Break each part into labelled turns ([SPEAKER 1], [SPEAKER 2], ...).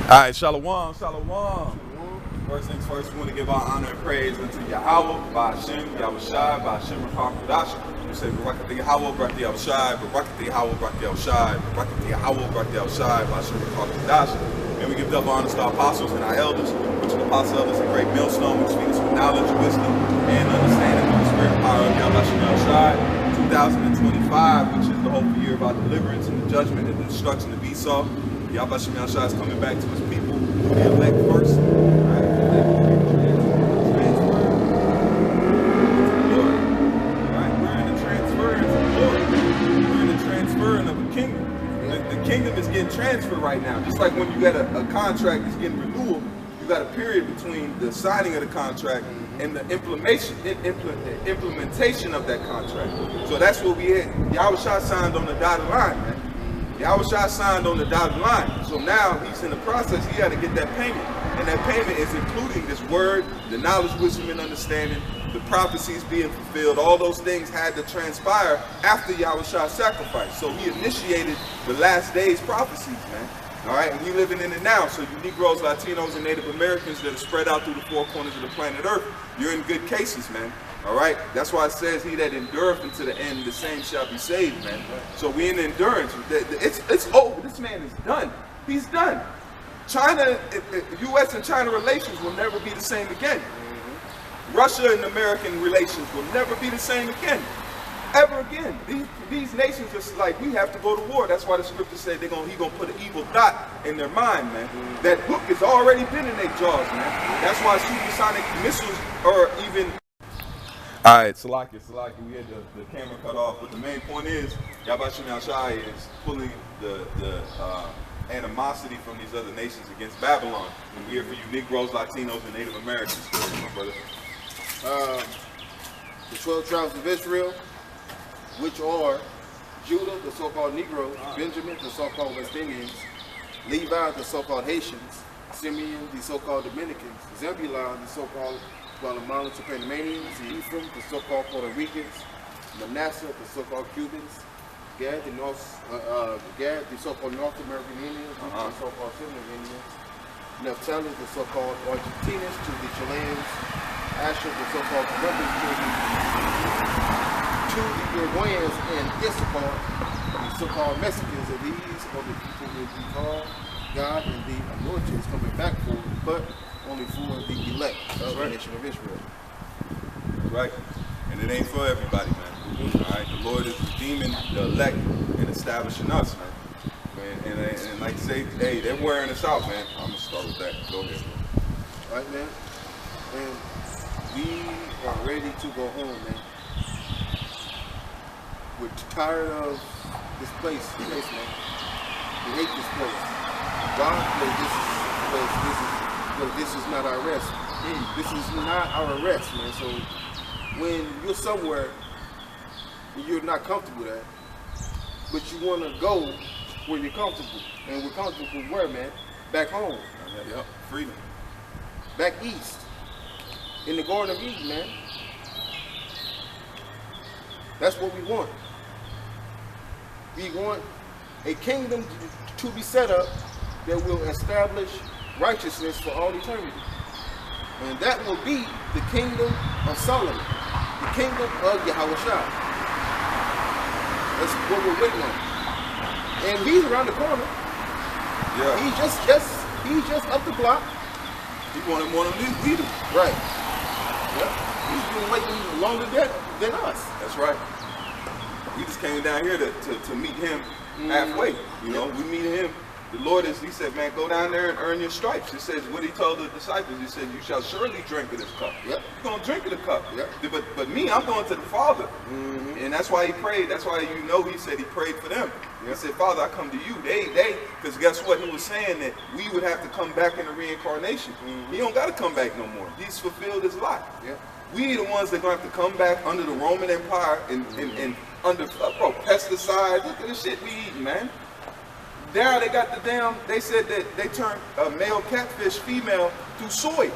[SPEAKER 1] All right, shalom, shalom. First things first, we want to give our honor and praise unto Yahweh, Ba'ashem, Yahushai, Ba'ashem, Rakam. We say, Barakah Yahweh, Barakah Yahushai, Barakah Yahweh, Barakah Yahushai, Barakah Yahweh, Barakah Yahushai, Ba'ashem, Rakam. And we give double honors to our apostles and our elders, which are the apostle elders, a great millstone, which feed us with knowledge, wisdom, and understanding of the spirit power of Yahushai. 2025, which is the whole year of our deliverance and the judgment and the destruction of Esau. Yahweh Shai is coming back to his people, the elect first. Right? We're in the transference of the Lord. We're in the transferring of a kingdom. The kingdom is getting transferred right now. Just like when you get a contract that's getting renewal, you got a period between the signing of the contract and the implementation of that contract. So that's what we had. Yahweh Shai signed on the dotted line, man. Yahweh Shai signed on the dotted line. So now he's in the process, he got to get that payment. And that payment is including this word, the knowledge, wisdom, and understanding, the prophecies being fulfilled. All those things had to transpire after Yahweh Shai's sacrifice. So he initiated the last days prophecies, man. All right, and we living in it now. So you Negroes, Latinos, and Native Americans that are spread out through the four corners of the planet Earth, you're in good cases, man. All right, that's why it says, "He that endureth unto the end, the same shall be saved," man. So we in endurance. It's over. This man is done. He's done. China, U.S. and China relations will never be the same again. Russia and American relations will never be the same again. Ever again. These nations are like, we have to go to war. That's why the scripture said he gonna put an evil thought in their mind, man. That hook has already been in their jaws, man. That's why supersonic missiles are even. All right, Salaki, we had the camera cut off, but the main point is, Yahweh Shai is pulling the animosity from these other nations against Babylon. And we're here for you Negroes, Latinos, and Native Americans, my brother.
[SPEAKER 2] The 12 tribes of Israel, which are Judah, the so-called Negroes, Benjamin, the so-called West Indians, Levi, the so-called Haitians, Simeon, the so-called Dominicans, Zebulon, the so-called Guatemalans, the Panamanians, Ephraim, the so-called Puerto Ricans, Manasseh, the so-called Cubans, Gad, the so-called North American Indians, the so-called Central Indians, Naphtali, the so-called Argentinians, to the Chileans, Asher, the so-called Colombian to the Uruguayans, and Issachar, the so-called Mexicans. And these are the people that we call God and the anointed is coming back for, but only for the elect of the nation of Israel.
[SPEAKER 1] Right. And it ain't for everybody, man. All right. The Lord is redeeming the elect and establishing us, man. And like say, hey, they're wearing us out, man. I'm gonna start with that. Go ahead.
[SPEAKER 2] All right, man. And we are ready to go home, man. We're tired of this place, man. We hate this place. God, this is not our rest. This is not our rest, man. So when you're somewhere and you're not comfortable at, but you want to go where you're comfortable, and we're comfortable where, man? Back home.
[SPEAKER 1] Yep, freedom.
[SPEAKER 2] Back east, in the Garden of Eden, man. That's what we want. We want a kingdom to be set up that will establish righteousness for all eternity. And that will be the kingdom of Solomon, the kingdom of Yahweh Shai. That's what we're waiting on. And he's around the corner. Yeah. He's just up the block.
[SPEAKER 1] He wanted more than we do.
[SPEAKER 2] Right. Yep. He's been waiting longer than us.
[SPEAKER 1] That's right. We just came down here to meet him halfway. You know, we meet him. The Lord he said, man, go down there and earn your stripes. He says, what he told the disciples, he said, you shall surely drink of this cup. Yep. You're going to drink of the cup. Yep. But me, I'm going to the Father. And that's why he prayed. That's why, he said he prayed for them. He said, Father, I come to you. Because guess what? He was saying that we would have to come back in the reincarnation. He don't got to come back no more. He's fulfilled his lot. Yep. We the ones that are going to have to come back under the Roman Empire and under pesticides. Look at the shit we eating, man. There they got they said that they turned a male catfish female through soy.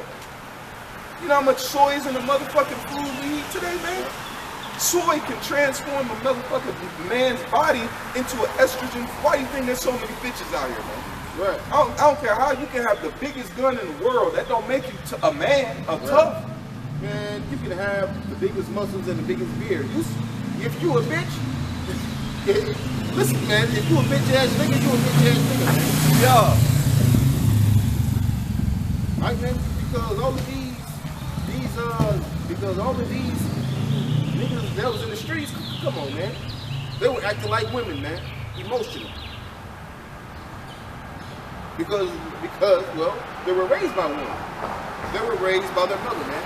[SPEAKER 1] You know how much soy is in the motherfucking food we eat today, man? Soy can transform a motherfucking man's body into an estrogen. Why do you think there's so many bitches out here, man?
[SPEAKER 2] Right.
[SPEAKER 1] I don't care how you can have the biggest gun in the world. That don't make you a man, tough.
[SPEAKER 2] Man, you can have the biggest muscles and the biggest beard. If you a bitch, listen, man. If you a bitch ass nigga, you a bitch ass nigga, man.
[SPEAKER 1] Yeah.
[SPEAKER 2] Right, man? Because all of these niggas that was in the streets, come on, man. They were acting like women, man. Emotional. Because, well, they were raised by women. They were raised by their mother, man.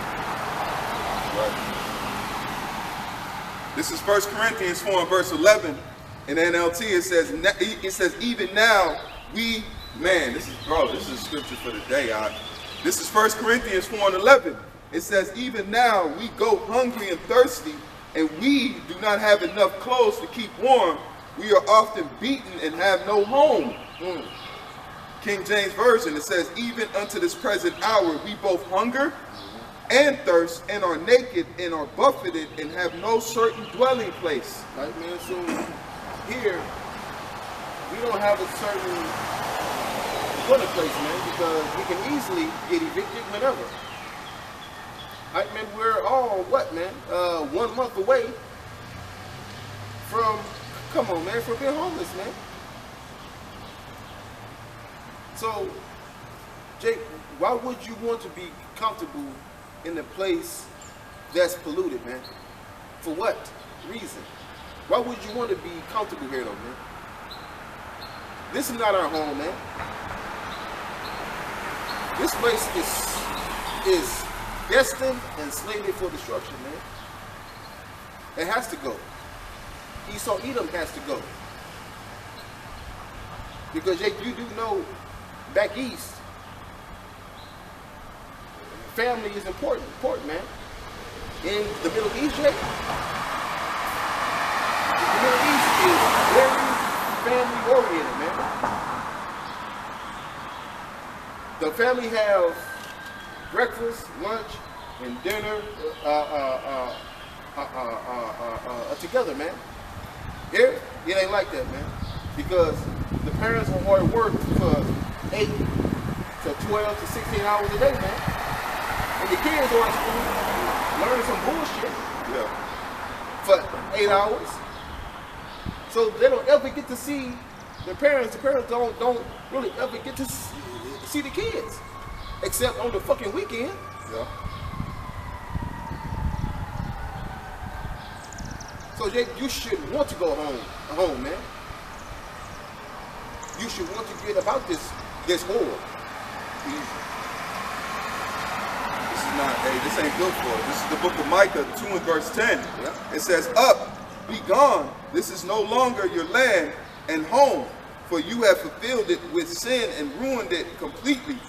[SPEAKER 1] Right. This is 1 Corinthians 4 and verse 11. In NLT it says, even now we, man, this is scripture for the day. This is 1 Corinthians 4 and 11. It says, even now we go hungry and thirsty, and we do not have enough clothes to keep warm. We are often beaten and have no home. King James Version, it says, even unto this present hour we both hunger and thirst, and are naked, and are buffeted, and have no certain dwelling place.
[SPEAKER 2] Right, man? So here, we don't have a certain dwelling place, man, because we can easily get evicted whenever. Right, man? We're all, what, man? 1 month away from, come on, man, from being homeless, man. So, Jake, why would you want to be comfortable in a place that's polluted, man? For what reason? Why would you want to be comfortable here, though, man? This is not our home, man. This place is destined and slated for destruction, man. It has to go. Esau Edom has to go. Because Jake, you do know, back east, family is important, man. In the Middle East, Jake, the Middle East is very family oriented, man. The family have breakfast, lunch, and dinner together, man. Here, it ain't like that, man. Because the parents are hard work for 8 to 12 to 16 hours a day, man. And the kids are at school learning some bullshit for 8 hours. So they don't ever get to see their parents. The parents don't really ever get to see the kids. Except on the fucking weekend.
[SPEAKER 1] Yeah.
[SPEAKER 2] So Jake, you should want to go home, man. You should want to get about this whore.
[SPEAKER 1] This ain't good for it. This is the book of Micah 2 and verse 10.
[SPEAKER 2] Yeah.
[SPEAKER 1] It says, up, be gone. This is no longer your land and home, for you have fulfilled it with sin and ruined it completely.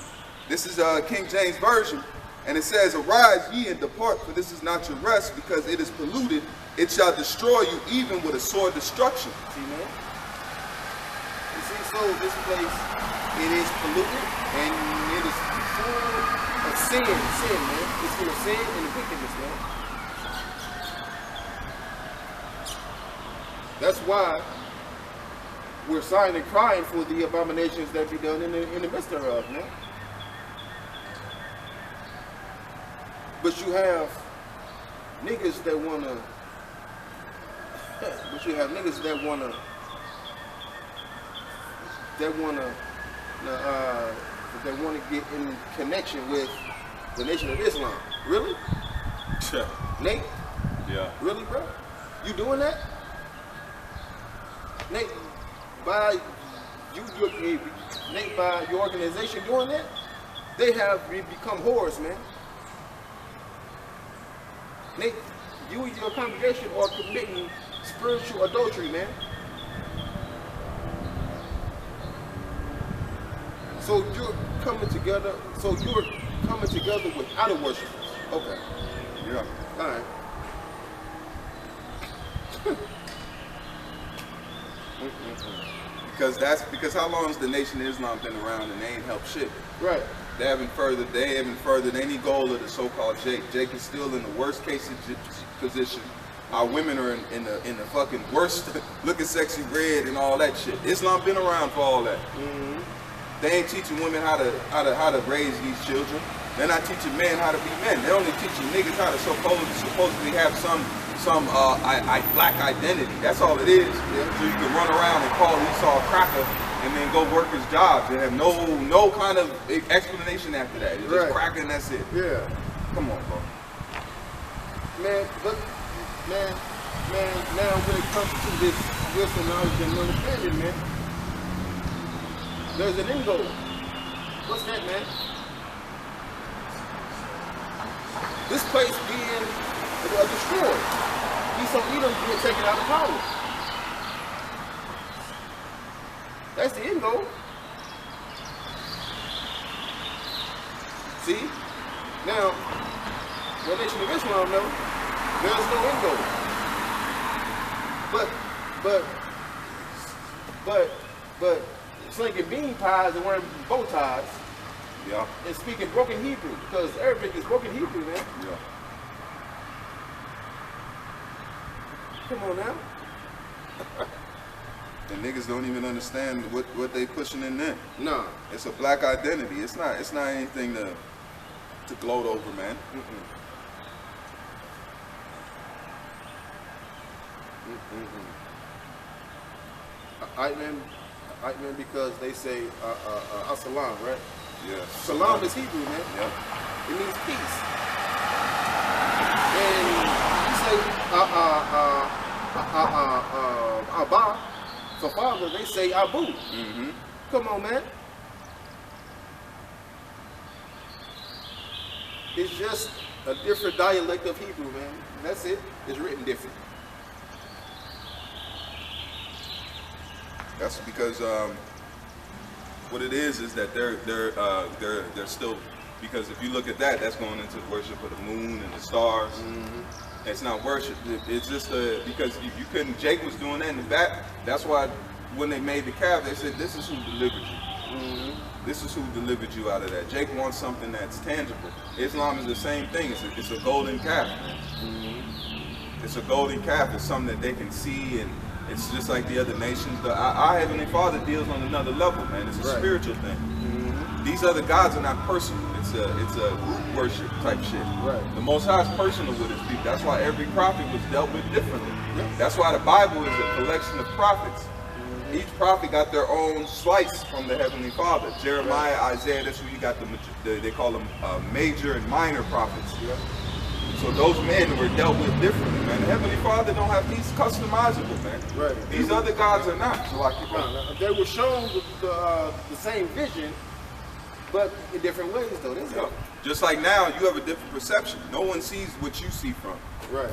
[SPEAKER 1] This is King James Version. And it says, arise ye and depart, for this is not your rest, because it is polluted. It shall destroy you even with a sore destruction.
[SPEAKER 2] See, man? You see, so this place, it is polluted, and it is full of sin, man. It's full of sin and wickedness, man. That's why we're sighing and crying for the abominations that be done in the midst thereof, man. But you have niggas that wanna. But you have niggas that wanna get in connection with the Nation of Islam. Really?
[SPEAKER 1] Yeah.
[SPEAKER 2] Nate?
[SPEAKER 1] Yeah.
[SPEAKER 2] Really, bro? You doing that? Nate, by your organization doing that, they have become whores, man. Nate, you and your congregation are committing spiritual adultery, man. So you're coming together with idol worshipers. Okay.
[SPEAKER 1] Yeah.
[SPEAKER 2] All right.
[SPEAKER 1] Because how long has the Nation of Islam been around and they ain't helped shit?
[SPEAKER 2] Right.
[SPEAKER 1] They haven't furthered any goal of the so-called Jake. Jake is still in the worst case position. Our women are in the fucking worst, looking sexy red and all that shit. Islam been around for all that.
[SPEAKER 2] Mm-hmm.
[SPEAKER 1] They ain't teaching women how to raise these children. They're not teaching men how to be men. They're only teaching niggas how to supposedly have some black identity. That's all it is. Yeah. So you can run around and call Esau a cracker and then go work his jobs and have no kind of explanation after that. It's just cracker and that's it.
[SPEAKER 2] Yeah.
[SPEAKER 1] Come on, bro.
[SPEAKER 2] Man, look, man, now when it comes to this wisdom, knowledge, and understanding, man, there's an end goal. What's that, man? This place being destroyed. Edom being taken out of power. That's the end goal. See? Now, the nation of Islam, no, there's no end goal. But slinging bean pies and wearing bow ties.
[SPEAKER 1] Yeah.
[SPEAKER 2] And speaking broken Hebrew, because Arabic is broken Hebrew, man.
[SPEAKER 1] Yeah.
[SPEAKER 2] Come on now.
[SPEAKER 1] And niggas don't even understand what they pushing in there.
[SPEAKER 2] No.
[SPEAKER 1] It's a black identity. It's not anything to gloat over, man.
[SPEAKER 2] Aitman, because they say as-salam, right?
[SPEAKER 1] Yeah.
[SPEAKER 2] Salam is Hebrew, man.
[SPEAKER 1] Yeah.
[SPEAKER 2] It means peace. And you say Abba, for father, they say Abu. Come on, man. It's just a different dialect of Hebrew, man. That's it. It's written different.
[SPEAKER 1] That's because what it is that they're still, because if you look at that, that's going into the worship of the moon and the stars. It's not worship. It's just because you couldn't. Jake was doing that in the back. That's why when they made the calf, they said, "This is who delivered you. This is who delivered you out of that." Jake wants something that's tangible. Islam is the same thing. It's a golden calf. It's a golden calf. It's something that they can see, and it's just like the other nations. Our Heavenly Father deals on another level, man. It's a spiritual thing. These other gods are not personal. It's a group worship type shit. The Most High is personal with his people. That's why every prophet was dealt with differently. That's why the Bible is a collection of prophets. Each prophet got their own slice from the Heavenly Father. Jeremiah, Isaiah, that's who you got they call them major and minor prophets. So those men were dealt with differently, man. The Heavenly Father don't have, he's customizable, man. These other gods are not. So
[SPEAKER 2] they were shown the same vision, but in different ways, though.
[SPEAKER 1] Just like now, you have a different perception. No one sees what you see from.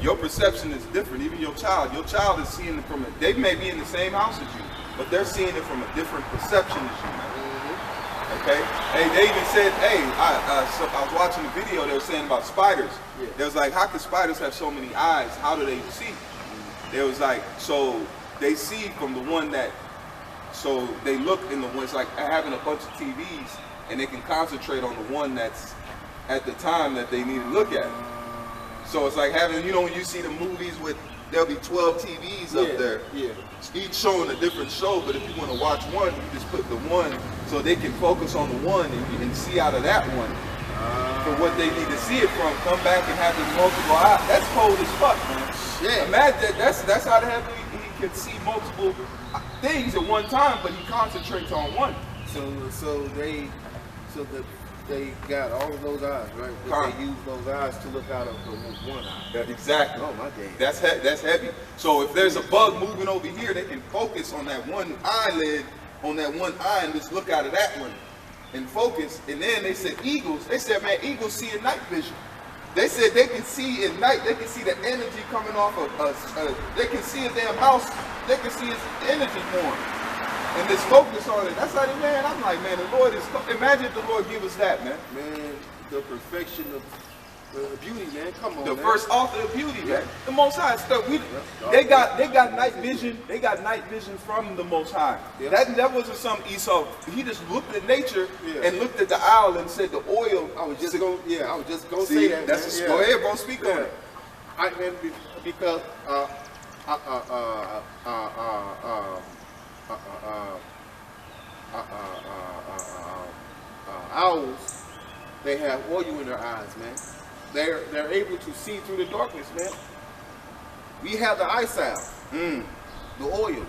[SPEAKER 1] Your perception is different. Even your child is seeing it from they may be in the same house as you, but they're seeing it from a different perception as you, man. Okay? Hey, they even said, hey, I was watching a video, they were saying about spiders. They was like, how can spiders have so many eyes? How do they see? They was like, so they see from the one that, so they look in the one, it's like having a bunch of TVs, and they can concentrate on the one that's at the time that they need to look at. So it's like having, you know, when you see the movies with, there'll be 12 TVs up there, each showing a different show, but if you want to watch one, you just put the one so they can focus on the one and you can see out of that one for what they need to see it from. Come back and have the multiple eyes. That's cold as fuck, man. Imagine that's how the hell he can see multiple things at one time, but he concentrates on one.
[SPEAKER 2] So they got all of those eyes, right? But they use those eyes to look out of the one eye.
[SPEAKER 1] Yeah, exactly.
[SPEAKER 2] Oh my God.
[SPEAKER 1] That's heavy. So if there's a bug moving over here, they can focus on that one eyelid, on that one eye, and just look out of that one and focus. And then they said eagles. They said, man, eagles see in night vision. They said they can see in night. They can see the energy coming off of they can see a damn house. They can see its energy form. And just focus on it. That's how they, man, I'm like, man, the Lord is, imagine if the Lord give us that, man.
[SPEAKER 2] Man, the perfection of beauty, man. Come on,
[SPEAKER 1] the
[SPEAKER 2] man.
[SPEAKER 1] first author of beauty, man. The Most High stuff. They got night vision. They got night vision from the Most High. That wasn't some Esau. He just looked at nature and looked at the owl and said the oil.
[SPEAKER 2] I was just gonna say that.
[SPEAKER 1] That's go ahead, bro. Speak on it.
[SPEAKER 2] Because owls, they have oil in their eyes, man. They're able to see through the darkness, man. We have the eye salve, the oil.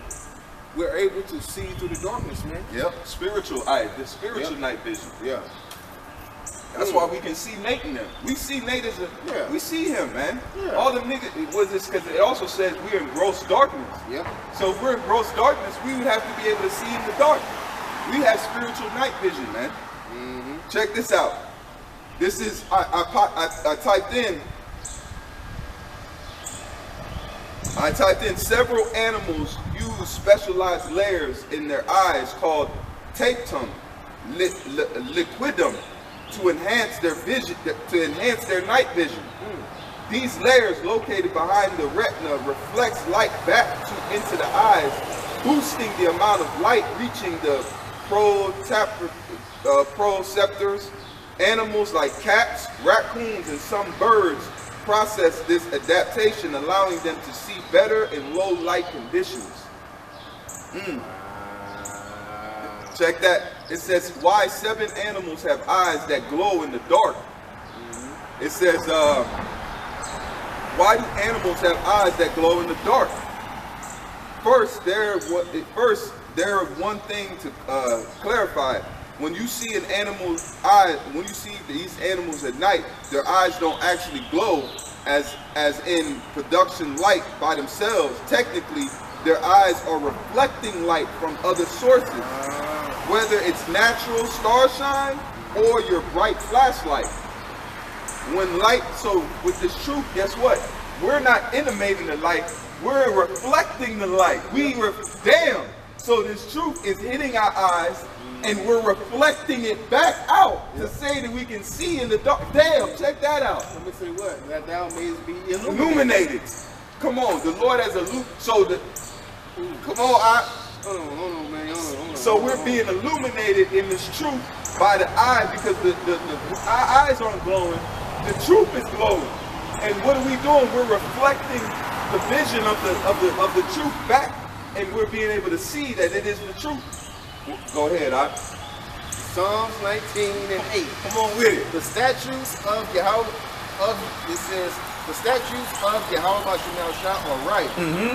[SPEAKER 2] We're able to see through the darkness, man.
[SPEAKER 1] Yep. Spiritual eye, the spiritual night vision.
[SPEAKER 2] Yeah.
[SPEAKER 1] That's why we can see Nate in them. We see Nate as we see him, man.
[SPEAKER 2] Yeah.
[SPEAKER 1] All the niggas, was this because it also says we're in gross darkness.
[SPEAKER 2] Yep.
[SPEAKER 1] So if we're in gross darkness, we would have to be able to see in the dark. We have spiritual night vision, man. Check this out. This is, I typed in several animals use specialized layers in their eyes called tapetum liquidum to enhance their vision, to enhance their night vision. These layers located behind the retina reflects light back into the eyes, boosting the amount of light reaching the proceptors. Animals like cats, raccoons, and some birds process this adaptation, allowing them to see better in low light conditions. Check that. It says why 7 animals have eyes that glow in the dark. It says why do animals have eyes that glow in the dark? First, there is one thing to clarify. When you see an animal's eye, when you see these animals at night, their eyes don't actually glow as in production light by themselves. Technically, their eyes are reflecting light from other sources, whether it's natural starshine or your bright flashlight. When light, so with this truth, guess what? We're not animating the light, we're reflecting the light. Damn! So this truth is hitting our eyes, and we're reflecting it back out to say that we can see in the dark. Damn, check that out.
[SPEAKER 2] Let me say what? That thou mayest be illuminated.
[SPEAKER 1] Illuminated. Come on, the Lord has Hold on, man. Hold on. So we're being illuminated in this truth by the eye, because our eyes aren't glowing. The truth is glowing. And what are we doing? We're reflecting the vision of the truth back, and we're being able to see that it is the truth. Go ahead,
[SPEAKER 2] Psalms 19:8.
[SPEAKER 1] Come on with it.
[SPEAKER 2] The statutes of Yahweh, it says, the statutes of Yahweh are right,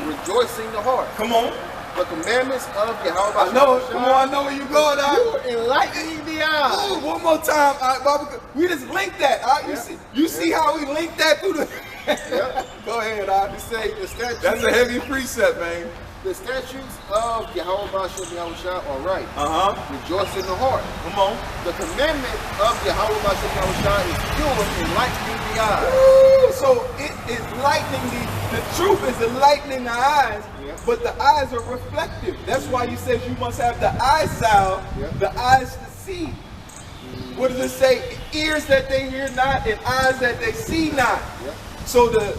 [SPEAKER 2] rejoicing the heart.
[SPEAKER 1] Come on.
[SPEAKER 2] The commandments of Yahweh.
[SPEAKER 1] I know it. Come on, I know where you're going,
[SPEAKER 2] You're enlightening the eyes.
[SPEAKER 1] Ooh, one more time, Bobby. We just linked that. You see how we linked that through the... Go ahead,
[SPEAKER 2] Say the statutes.
[SPEAKER 1] That's a heavy precept, man.
[SPEAKER 2] The statutes of Yahweh are right. Rejoice in the heart.
[SPEAKER 1] Come on.
[SPEAKER 2] The commandment of Yahweh is pure, enlightening the eyes.
[SPEAKER 1] Ooh, so it is lightening the truth is enlightening the eyes, but the eyes are reflective. That's why he says you must have the eye salve, the eyes to see. What does it say? Ears that they hear not, and eyes that they see not. So the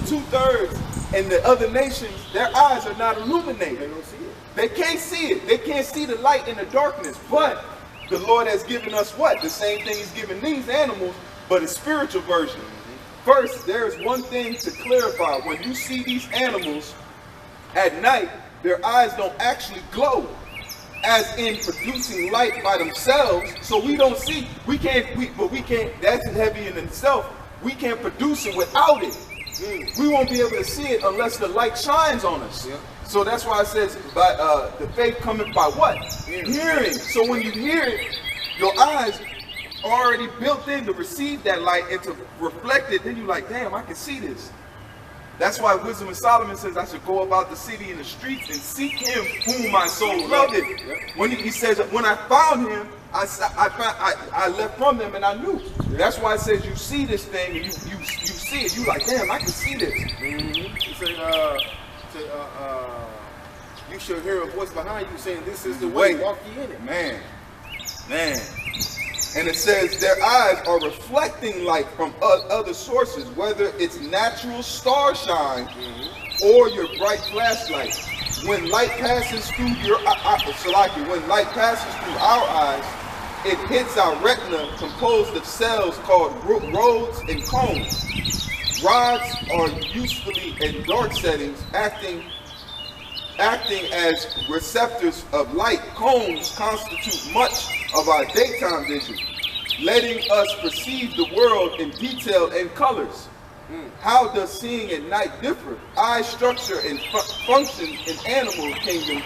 [SPEAKER 1] 2/3 and the other nations, their eyes are not illuminated.
[SPEAKER 2] They don't see it.
[SPEAKER 1] They can't see it. They can't see the light in the darkness. But the Lord has given us what? The same thing he's given these animals, but a spiritual version. First, there is one thing to clarify. When you see these animals at night, their eyes don't actually glow, as in producing light by themselves. So we don't see, we can't, that's heavy in itself. We can't produce it without it. We won't be able to see it unless the light shines on us. So that's why it says, by the faith cometh by what? Hearing. So when you hear it, your eyes are already built in to receive that light and to reflect it. Then you're like, damn, I can see this. That's why Wisdom of Solomon says I should go about the city and the streets and seek him whom my soul loved. When he says, when I found him, I left from them and I knew. That's why it says you see this thing and you see it. You like, damn, I can see this.
[SPEAKER 2] You shall hear a voice behind you saying, this is the way, walk ye in it.
[SPEAKER 1] Man. And it says their eyes are reflecting light from other sources, whether it's natural starshine or your bright flashlight. When light passes through when light passes through our eyes, it hits our retina, composed of cells called rods and cones. Rods are usefully in dark settings, acting acting as receptors of light, cones constitute much of our daytime vision, letting us perceive the world in detail and colors. How does seeing at night differ? Eye structure and function in animal kingdom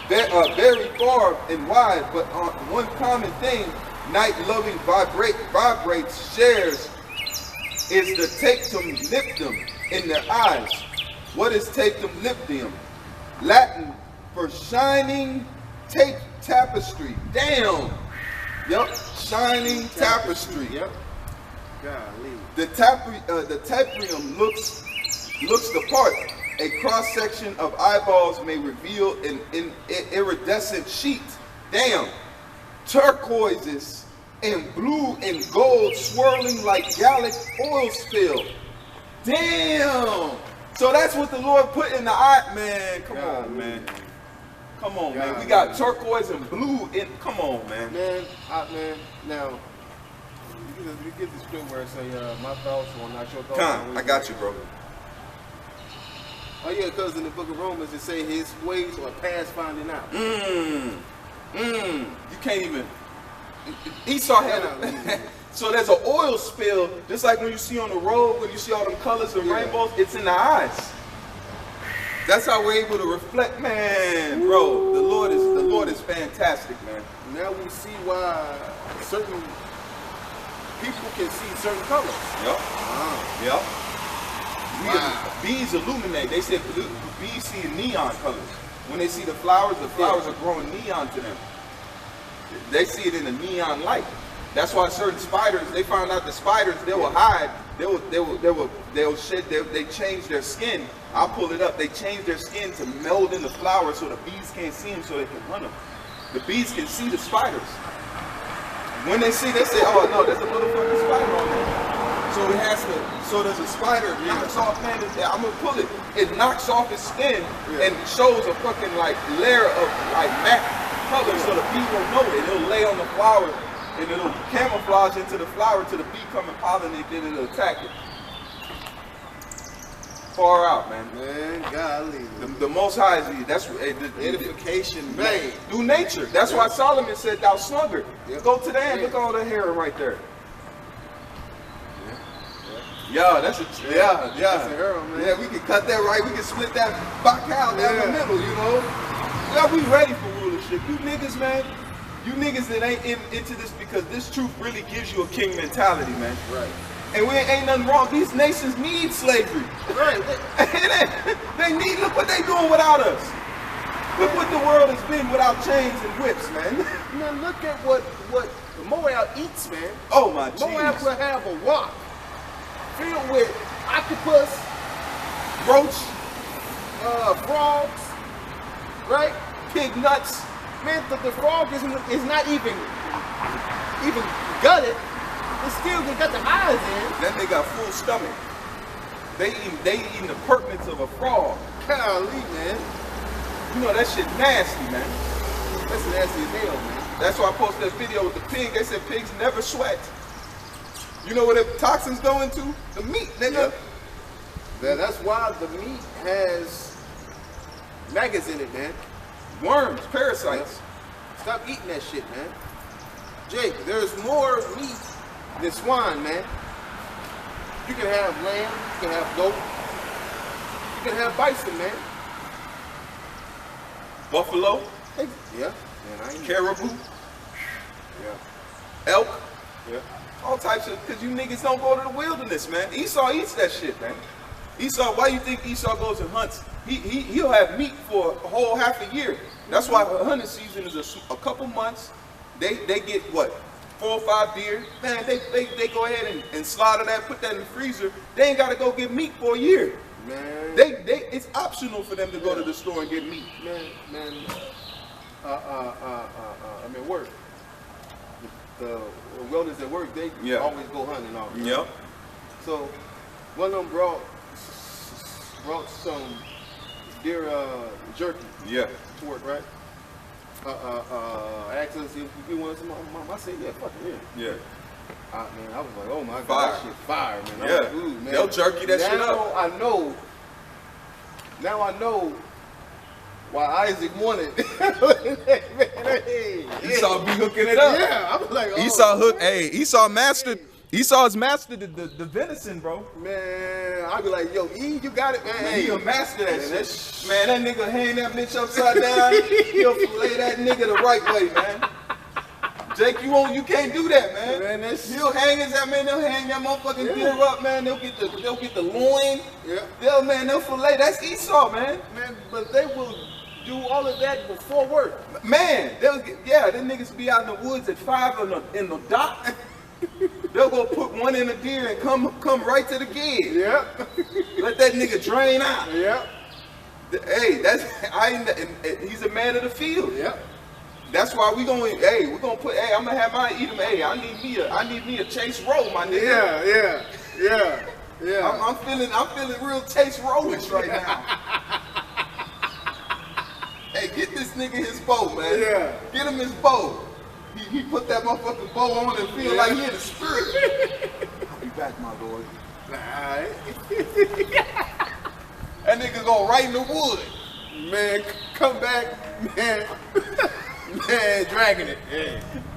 [SPEAKER 1] vary far and wide, but one common thing night-loving vibrates, shares, is the tectum liptum in their eyes. What is tectum liptum? Latin for shining tapestry. Damn. Yep, shining tapestry.
[SPEAKER 2] Yep. Golly.
[SPEAKER 1] The taprium looks the part. A cross-section of eyeballs may reveal an iridescent sheet. Damn. Turquoises and blue and gold swirling like Gallic oil spill. Damn. So that's what the Lord put in the eye. Man, come on, man. Come on, man. We got turquoise and blue in. Come on, man.
[SPEAKER 2] Man, now, you get the script where it say, my thoughts will not your thoughts.
[SPEAKER 1] Con, I got you, bro.
[SPEAKER 2] Oh yeah, because in the book of Romans it say his ways are past finding out.
[SPEAKER 1] You can't even. Esau had. So there's an oil spill, just like when you see on the road, when you see all them colors and rainbows, it's in the eyes. That's how we're able to reflect, man, bro. The Lord is fantastic, man.
[SPEAKER 2] Now we see why certain people can see certain colors.
[SPEAKER 1] Yep. Yep.
[SPEAKER 2] Wow.
[SPEAKER 1] Bees illuminate. They said bees see neon colors. When they see the flowers are growing neon to them. They see it in a neon light. That's why certain spiders, they found out the spiders, they will hide, they'll shed, they change their skin. I'll pull it up. They change their skin to meld in the flowers so the bees can't see them, so they can run them. The bees can see the spiders. When they see, they say, oh no, there's a motherfucking spider on there. So it has to, so there's a spider, knocks off, man, I'm gonna pull it. It knocks off his skin and shows a fucking like layer of like matte color so the bee won't know it. It'll lay on the flower and it'll camouflage into the flower till the bee come and pollinate, then it'll attack it. Far out, man.
[SPEAKER 2] Man, golly.
[SPEAKER 1] The Most High is that's
[SPEAKER 2] edification, man.
[SPEAKER 1] Through nature. That's why Solomon said, "Thou sluggard, go to the end. Look at all the hair right there." Yeah, that's a
[SPEAKER 2] That's a arrow, man.
[SPEAKER 1] Yeah, we can cut that right. We can split that back out down the middle, you know. Yeah, we ready for rulership. You niggas, man. You niggas that ain't into this because this truth really gives you a king mentality, man.
[SPEAKER 2] Right.
[SPEAKER 1] And we ain't nothing wrong. These nations need slavery.
[SPEAKER 2] Right.
[SPEAKER 1] They need, look what they doing without us. Look what the world has been without chains and whips, man.
[SPEAKER 2] Man, look at what Moab eats, man.
[SPEAKER 1] Oh my Jesus.
[SPEAKER 2] Moab will have a rock filled with octopus,
[SPEAKER 1] Roach,
[SPEAKER 2] frogs, right?
[SPEAKER 1] pig nuts.
[SPEAKER 2] Man, the frog is not even gutted. It still got the eyes in.
[SPEAKER 1] Then they got full stomach. They eating the purpose of a frog.
[SPEAKER 2] Golly, man.
[SPEAKER 1] You know that shit nasty, man.
[SPEAKER 2] That's nasty as hell, man.
[SPEAKER 1] That's why I posted that video with the pig. They said pigs never sweat. You know where the toxins go into? The meat, nigga.
[SPEAKER 2] Yep. That's why the meat has maggots in it, man.
[SPEAKER 1] Worms, parasites.
[SPEAKER 2] Yep. Stop eating that shit, man. Jake, there's more meat than swine, man. You can have lamb, you can have goat, you can have bison, man.
[SPEAKER 1] Buffalo.
[SPEAKER 2] Yeah. Man,
[SPEAKER 1] Caribou.
[SPEAKER 2] Yeah.
[SPEAKER 1] Elk.
[SPEAKER 2] Yeah.
[SPEAKER 1] All types of, because you niggas don't go to the wilderness, man. Esau eats that shit, man. Esau, why you think Esau goes and hunts? He'll have meat for a whole half a year. That's why hunting season is a couple months. They get what? 4 or 5 deer. Man, they go ahead and slaughter that, put that in the freezer. They ain't gotta go get meat for a year.
[SPEAKER 2] Man.
[SPEAKER 1] It's optional for them to go to the store and get meat.
[SPEAKER 2] Man. I mean, work. The wilderness at work, they always go hunting and all. Right?
[SPEAKER 1] Yep.
[SPEAKER 2] So one of them brought some deer jerky.
[SPEAKER 1] Yeah.
[SPEAKER 2] To work, right? Asked us if we wanted some. I said, yeah, fuck it, yeah.
[SPEAKER 1] Yeah.
[SPEAKER 2] Man, I was like, oh my god,
[SPEAKER 1] Fire.
[SPEAKER 2] that shit fire, man.
[SPEAKER 1] Yeah.
[SPEAKER 2] Like, ooh, man.
[SPEAKER 1] They'll jerky that shit up.
[SPEAKER 2] Now I know While Isaac wanted. Hey,
[SPEAKER 1] Esau be hooking it up.
[SPEAKER 2] yeah, I was like, oh,
[SPEAKER 1] Esau hook. Hey, Esau mastered. Esau's mastered the venison, bro.
[SPEAKER 2] Man, I'd be like, yo, E, you got it, man.
[SPEAKER 1] Man,
[SPEAKER 2] Hey,
[SPEAKER 1] he a master that
[SPEAKER 2] man,
[SPEAKER 1] shit. Man, that nigga hang that bitch upside down. He'll fillet that nigga the right way, man. Jake, you can't do that, man.
[SPEAKER 2] Man, that's-
[SPEAKER 1] He'll hang his that man. They'll hang that motherfucking deer up, man. They'll get the loin.
[SPEAKER 2] Yeah.
[SPEAKER 1] They'll fillet. That's Esau, man.
[SPEAKER 2] Man, but they will do all of that before work.
[SPEAKER 1] Man, them niggas be out in the woods at 5 in the dock. They'll go put one in a deer and come right to the gig.
[SPEAKER 2] Yeah.
[SPEAKER 1] Let that nigga drain out.
[SPEAKER 2] Yeah.
[SPEAKER 1] Hey, he's a man of the field.
[SPEAKER 2] Yeah.
[SPEAKER 1] That's why we're gonna put, I'm gonna have mine eat him. Hey, I need me a Chase Roll, my nigga.
[SPEAKER 2] Yeah.
[SPEAKER 1] I'm feeling real Chase Rollish right now. Hey, get this nigga his bow, man.
[SPEAKER 2] Yeah.
[SPEAKER 1] Get him his bow. He put that motherfucking bow on and feel like he in the spirit. I'll be back, my lord.
[SPEAKER 2] Alright.
[SPEAKER 1] That nigga go right in the wood.
[SPEAKER 2] Man, come back, man. Man, dragging it.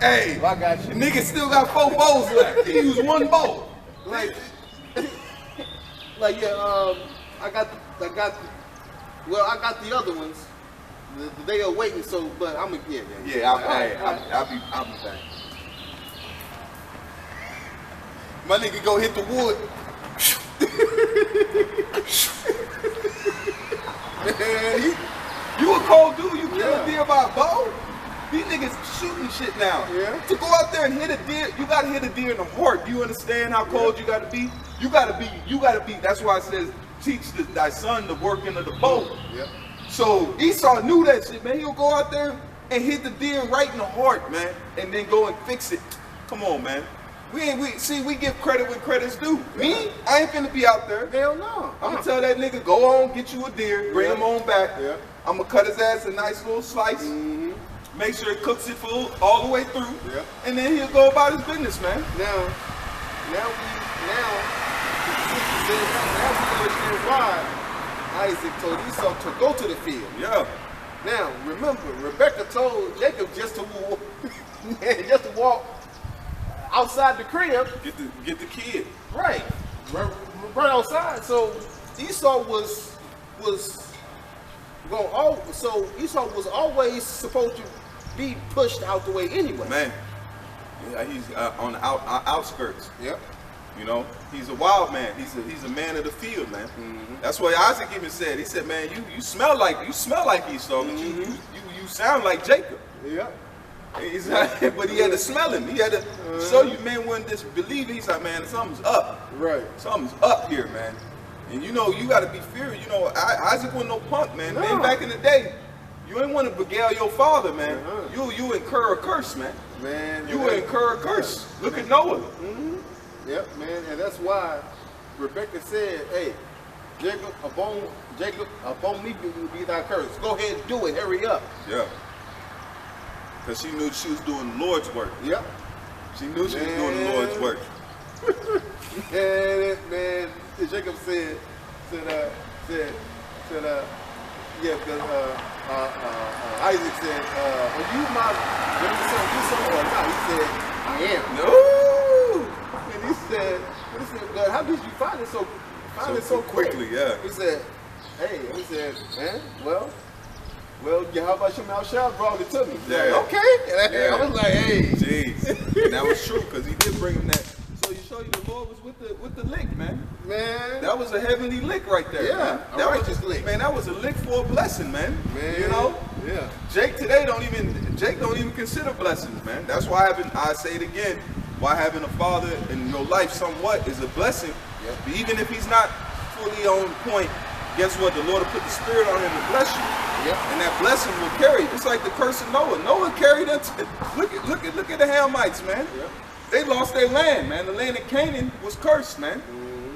[SPEAKER 1] Hey,
[SPEAKER 2] I got you.
[SPEAKER 1] nigga still got 4 bows left. He used 1 bow.
[SPEAKER 2] Like yeah, I got the other ones. They are waiting, so but I'm
[SPEAKER 1] Yeah, I'll be back. My nigga go hit the wood. Man, you a cold dude, you kill a deer by a bow? These niggas shooting shit now.
[SPEAKER 2] Yeah.
[SPEAKER 1] To go out there and hit a deer, you gotta hit a deer in the heart. Do you understand how cold you gotta be? You gotta be, that's why it says, teach thy son the working of the bow.
[SPEAKER 2] Yep.
[SPEAKER 1] So Esau knew that shit, man. He'll go out there and hit the deer right in the heart, man, and then go and fix it. Come on, man. We give credit when credit's due. Me, I ain't finna be out there.
[SPEAKER 2] Hell no.
[SPEAKER 1] I'm gonna tell that nigga, go on, get you a deer, bring him on back.
[SPEAKER 2] Yeah.
[SPEAKER 1] I'm gonna cut his ass a nice little slice. Make sure it cooks it full all the way through.
[SPEAKER 2] Yeah.
[SPEAKER 1] And then he'll go about his business, man.
[SPEAKER 2] Now we understand why Isaac told Esau to go to the field.
[SPEAKER 1] Yeah.
[SPEAKER 2] Now, remember, Rebecca told Jacob just to walk outside the crib.
[SPEAKER 1] Get the kid.
[SPEAKER 2] Right. Run outside. So Esau was Esau was always supposed to be pushed out the way anyway.
[SPEAKER 1] Man. Yeah, he's on the outskirts.
[SPEAKER 2] Yep.
[SPEAKER 1] You know, he's a wild man. He's a man of the field, man. That's why Isaac even said. He said, "Man, you smell like Esau, but you sound like Jacob."
[SPEAKER 2] Yep.
[SPEAKER 1] He's like, but he had to smell him. He had to show you, man, wouldn't disbelieve. He's like, man, something's up.
[SPEAKER 2] Right.
[SPEAKER 1] Something's up here, man. And you know, you got to be feared. You know, Isaac wasn't no punk, man.
[SPEAKER 2] No.
[SPEAKER 1] Man, back in the day, you ain't want to beguile your father, man. You incur a curse, man.
[SPEAKER 2] Man.
[SPEAKER 1] You will incur a curse. Look at Noah.
[SPEAKER 2] Yep, man, and that's why Rebecca said, "Hey, Jacob, upon me will be thy curse. Go ahead and do it. Hurry up."
[SPEAKER 1] Yeah. Because she knew she was doing the Lord's work.
[SPEAKER 2] Yep.
[SPEAKER 1] She knew she was doing the Lord's work.
[SPEAKER 2] Man, Jacob said, because Isaac said, "Are you my son or not?" He said, "I am."
[SPEAKER 1] No.
[SPEAKER 2] And he said, "God, how did you find it so
[SPEAKER 1] quickly?" Yeah.
[SPEAKER 2] He said, "Hey," he said, "Man, well, Yahweh Shemel Shah brought it to me."
[SPEAKER 1] Yeah.
[SPEAKER 2] Like, okay. And
[SPEAKER 1] Yeah.
[SPEAKER 2] I was like, "Hey."
[SPEAKER 1] Jeez. And that was true, because he did bring him that. So you show you the Lord was with the lick, man.
[SPEAKER 2] Man.
[SPEAKER 1] That was a heavenly lick right there.
[SPEAKER 2] Yeah,
[SPEAKER 1] Man.
[SPEAKER 2] a
[SPEAKER 1] That was
[SPEAKER 2] righteous lick.
[SPEAKER 1] Man, that was a lick for a blessing, man.
[SPEAKER 2] Man.
[SPEAKER 1] You know?
[SPEAKER 2] Yeah.
[SPEAKER 1] Jake today don't even consider blessings, man. That's why I say it again, why having a father in your life somewhat is a blessing.
[SPEAKER 2] Yep.
[SPEAKER 1] Even if he's not fully on point, guess what? The Lord will put the spirit on him to bless you.
[SPEAKER 2] Yep.
[SPEAKER 1] And that blessing will carry. It's like the curse of Noah. Noah carried it. Look at the Hamites, man.
[SPEAKER 2] Yep.
[SPEAKER 1] They lost their land, man. The land of Canaan was cursed, man.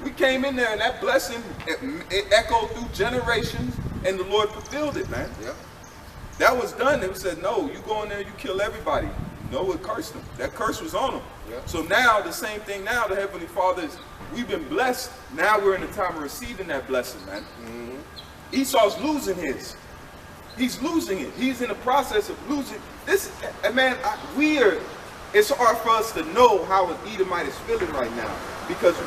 [SPEAKER 1] We came in there and that blessing, it echoed through generations, and the Lord fulfilled it, man.
[SPEAKER 2] Yep.
[SPEAKER 1] That was done. It said, no, you go in there, you kill everybody. Noah cursed them. That curse was on them.
[SPEAKER 2] Yep.
[SPEAKER 1] So now, the same thing now, the Heavenly Father is, we've been blessed. Now we're in the time of receiving that blessing, man. Esau's losing his. He's losing it. He's in the process of losing this. And man, it's hard for us to know how an Edomite is feeling right now, because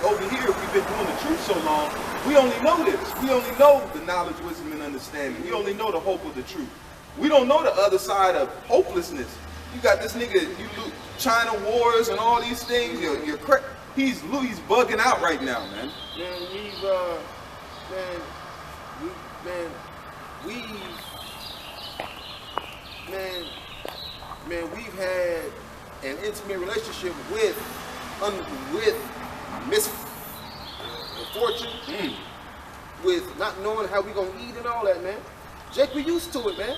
[SPEAKER 1] over here, we've been doing the truth so long. We only know this. We only know the knowledge, wisdom, and understanding. We only know the hope of the truth. We don't know the other side of hopelessness. You got this nigga, China wars and all these things. He's bugging out right now, man.
[SPEAKER 2] We've had an intimate relationship with misfortune, with not knowing how we gonna eat and all that, man. Jake, we used to it, man.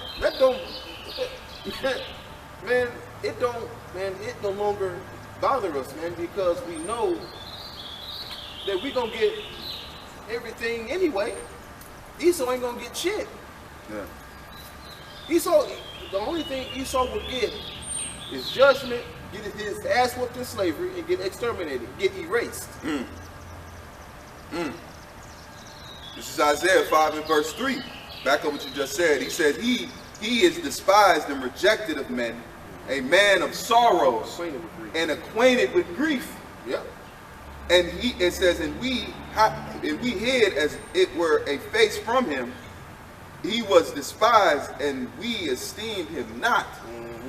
[SPEAKER 2] It no longer bother us, man, because we know that we gonna get everything anyway. Esau ain't gonna get shit.
[SPEAKER 1] Yeah.
[SPEAKER 2] Esau, the only thing Esau would get is judgment, get his ass whooped in slavery, and get exterminated, get erased.
[SPEAKER 1] This is Isaiah 5 and verse 3. Back up what you just said. He said, he is despised and rejected of men, a man of sorrows and acquainted with grief.
[SPEAKER 2] Yep.
[SPEAKER 1] And it says, and we hid as it were a face from him. He was despised, and we esteemed him not.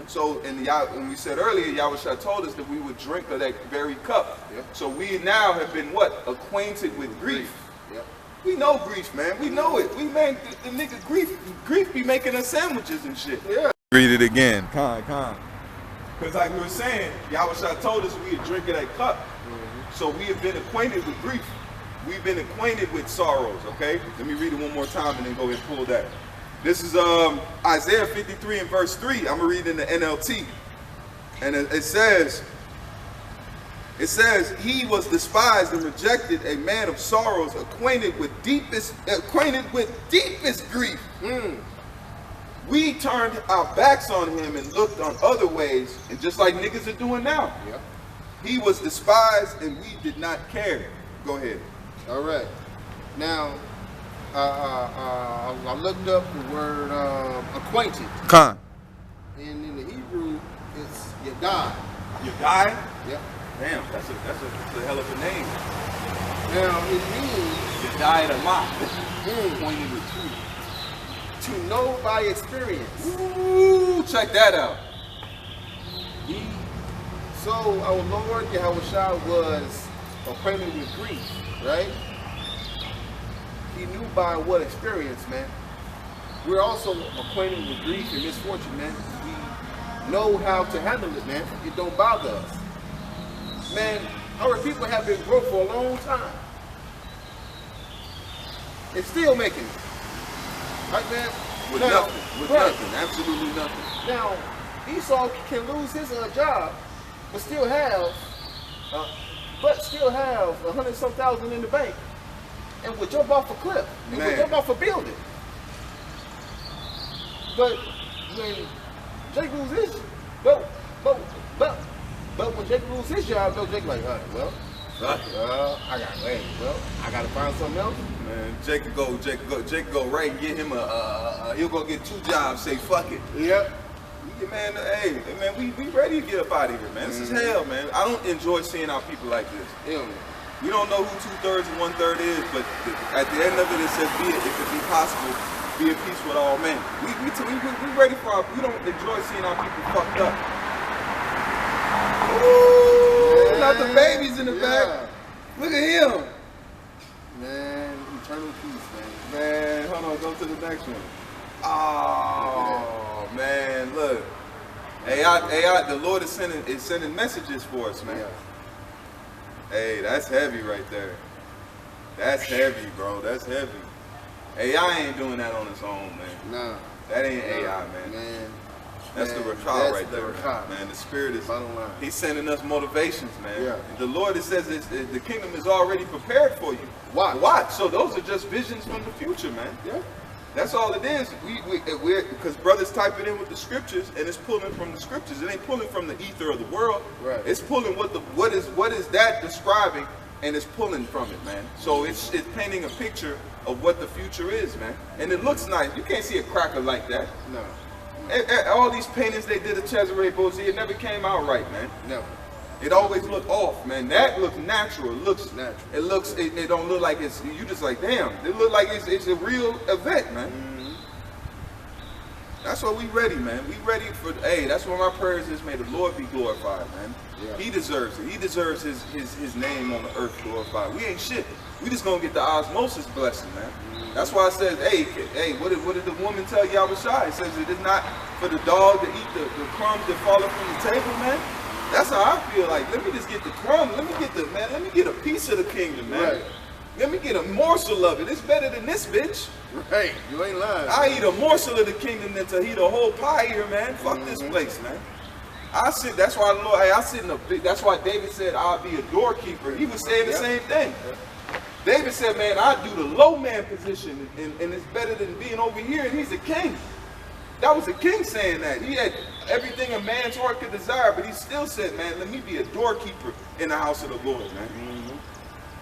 [SPEAKER 1] So, when we said earlier, Yahushua told us that we would drink of that very cup.
[SPEAKER 2] Yep.
[SPEAKER 1] So we now have been what? Acquainted with grief.
[SPEAKER 2] Yep.
[SPEAKER 1] We know grief, man. We know it. The nigga grief be making us sandwiches and shit.
[SPEAKER 2] Yeah.
[SPEAKER 1] Read it again. Con. Because like we were saying, Yahushua told us we would drink of that cup. So we have been acquainted with grief. We've been acquainted with sorrows, okay? Let me read it one more time and then go ahead and pull that. This is Isaiah 53 and verse 3. I'm going to read in the NLT. And it says, he was despised and rejected, a man of sorrows, acquainted with deepest grief. We turned our backs on him and looked on other ways, and just like niggas are doing now.
[SPEAKER 2] Yep.
[SPEAKER 1] He was despised and we did not care. Go ahead.
[SPEAKER 2] All right. Now, I looked up the word acquainted.
[SPEAKER 1] Khan.
[SPEAKER 2] And in the Hebrew, it's Yadai.
[SPEAKER 1] Yadai?
[SPEAKER 2] Yep.
[SPEAKER 1] Damn, that's a hell of a name.
[SPEAKER 2] Now, it means
[SPEAKER 1] Yadai the Mach. Pointed with truth.
[SPEAKER 2] To know by experience.
[SPEAKER 1] Ooh, check that out.
[SPEAKER 2] So our Lord Yahushua was acquainted with grief, right? He knew by what experience, man. We're also acquainted with grief and misfortune, man. We know how to handle it, man. It don't bother us. Man, our people have been broke for a long time. It's still making it. Right, man?
[SPEAKER 1] With nothing. Nothing. Absolutely nothing.
[SPEAKER 2] Now, Esau can lose his job, but still have $100,000 in the bank, and would jump off a cliff. He would jump off a building. But when Jake loses his, but when Jake loses his job, though, Jake like, all right, well, I gotta find something else.
[SPEAKER 1] Man, Jake go right and get him he'll go get 2 jobs, say fuck it.
[SPEAKER 2] Yep.
[SPEAKER 1] Man, hey, man, we ready to get up out of here, man. This is hell, man. I don't enjoy seeing our people like this.
[SPEAKER 2] Yeah.
[SPEAKER 1] We don't know who 2/3 and 1/3 is, but at the end of it, it says, if it be possible, be at peace with all men. We ready for we don't enjoy seeing our people fucked up. Ooh, not the babies in the back. Look at him.
[SPEAKER 2] Man, eternal peace, man.
[SPEAKER 1] Man, hold on, go to the next one. Oh, man, look. AI, the Lord is sending messages for us, man.
[SPEAKER 2] Yeah.
[SPEAKER 1] Hey, that's heavy right there. That's heavy, bro. That's heavy. AI ain't doing that on its own, man.
[SPEAKER 2] Nah.
[SPEAKER 1] That ain't AI, man. That's the Rakah right there, man. The Spirit is, He's sending us motivations, man.
[SPEAKER 2] Yeah.
[SPEAKER 1] The Lord says the kingdom is already prepared for you. Watch. So those are just visions from the future, man.
[SPEAKER 2] Yeah.
[SPEAKER 1] That's all it is. Because brothers type it in with the scriptures, and it's pulling from the scriptures. It ain't pulling from the ether of the world.
[SPEAKER 2] Right.
[SPEAKER 1] It's pulling what is that describing and it's pulling from it, man. So it's painting a picture of what the future is, man. And it looks nice. You can't see a cracker like that.
[SPEAKER 2] No.
[SPEAKER 1] All these paintings they did at Cesare Borgia, it never came out right, man.
[SPEAKER 2] Never.
[SPEAKER 1] It always looked off, man. That looks natural. It looks
[SPEAKER 2] natural.
[SPEAKER 1] It looks. It don't look like it's. You just like, damn. It look like it's a real event, man. That's what we ready, man. We ready for. Hey, that's what my prayers is. May the Lord be glorified, man.
[SPEAKER 2] Yeah.
[SPEAKER 1] He deserves it. He deserves his name on the earth glorified. We ain't shit. We just gonna get the osmosis blessing, man. That's why it says, hey, what did the woman tell Yahushua? It says it is not for the dog to eat the crumbs that fall from the table, man. That's how I feel like. Let me just get the crumb. Let me get a piece of the kingdom, man.
[SPEAKER 2] Right.
[SPEAKER 1] Let me get a morsel of it. It's better than this, bitch.
[SPEAKER 2] Right. You ain't lying.
[SPEAKER 1] I eat a morsel of the kingdom than to eat a whole pie here, man. Fuck this place, man. That's why Lord, I sit in a big, that's why David said I'll be a doorkeeper. He was saying the same thing. David said, man, I do the low man position, and it's better than being over here, and he's a king. That was a king saying that. He had everything a man's heart could desire, but he still said, man, let me be a doorkeeper in the house of the Lord, man.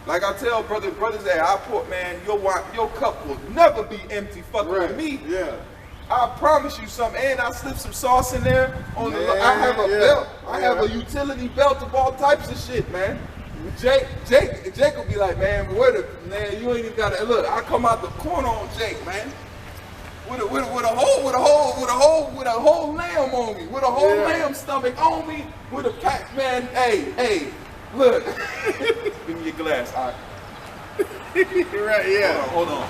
[SPEAKER 1] Like I tell brothers that I put, man, your cup will never be empty fucking with me.
[SPEAKER 2] Yeah.
[SPEAKER 1] I promise you something, and I slip some sauce in there. I have a belt. I have a utility belt of all types of shit, man. Jake will be like, man, you ain't even gotta look. I come out the corner on Jake, man, with a whole lamb on me, with a whole lamb stomach on me, with a pack, man. Hey, look, give me your glass. All right.
[SPEAKER 2] Right, yeah.
[SPEAKER 1] Hold on.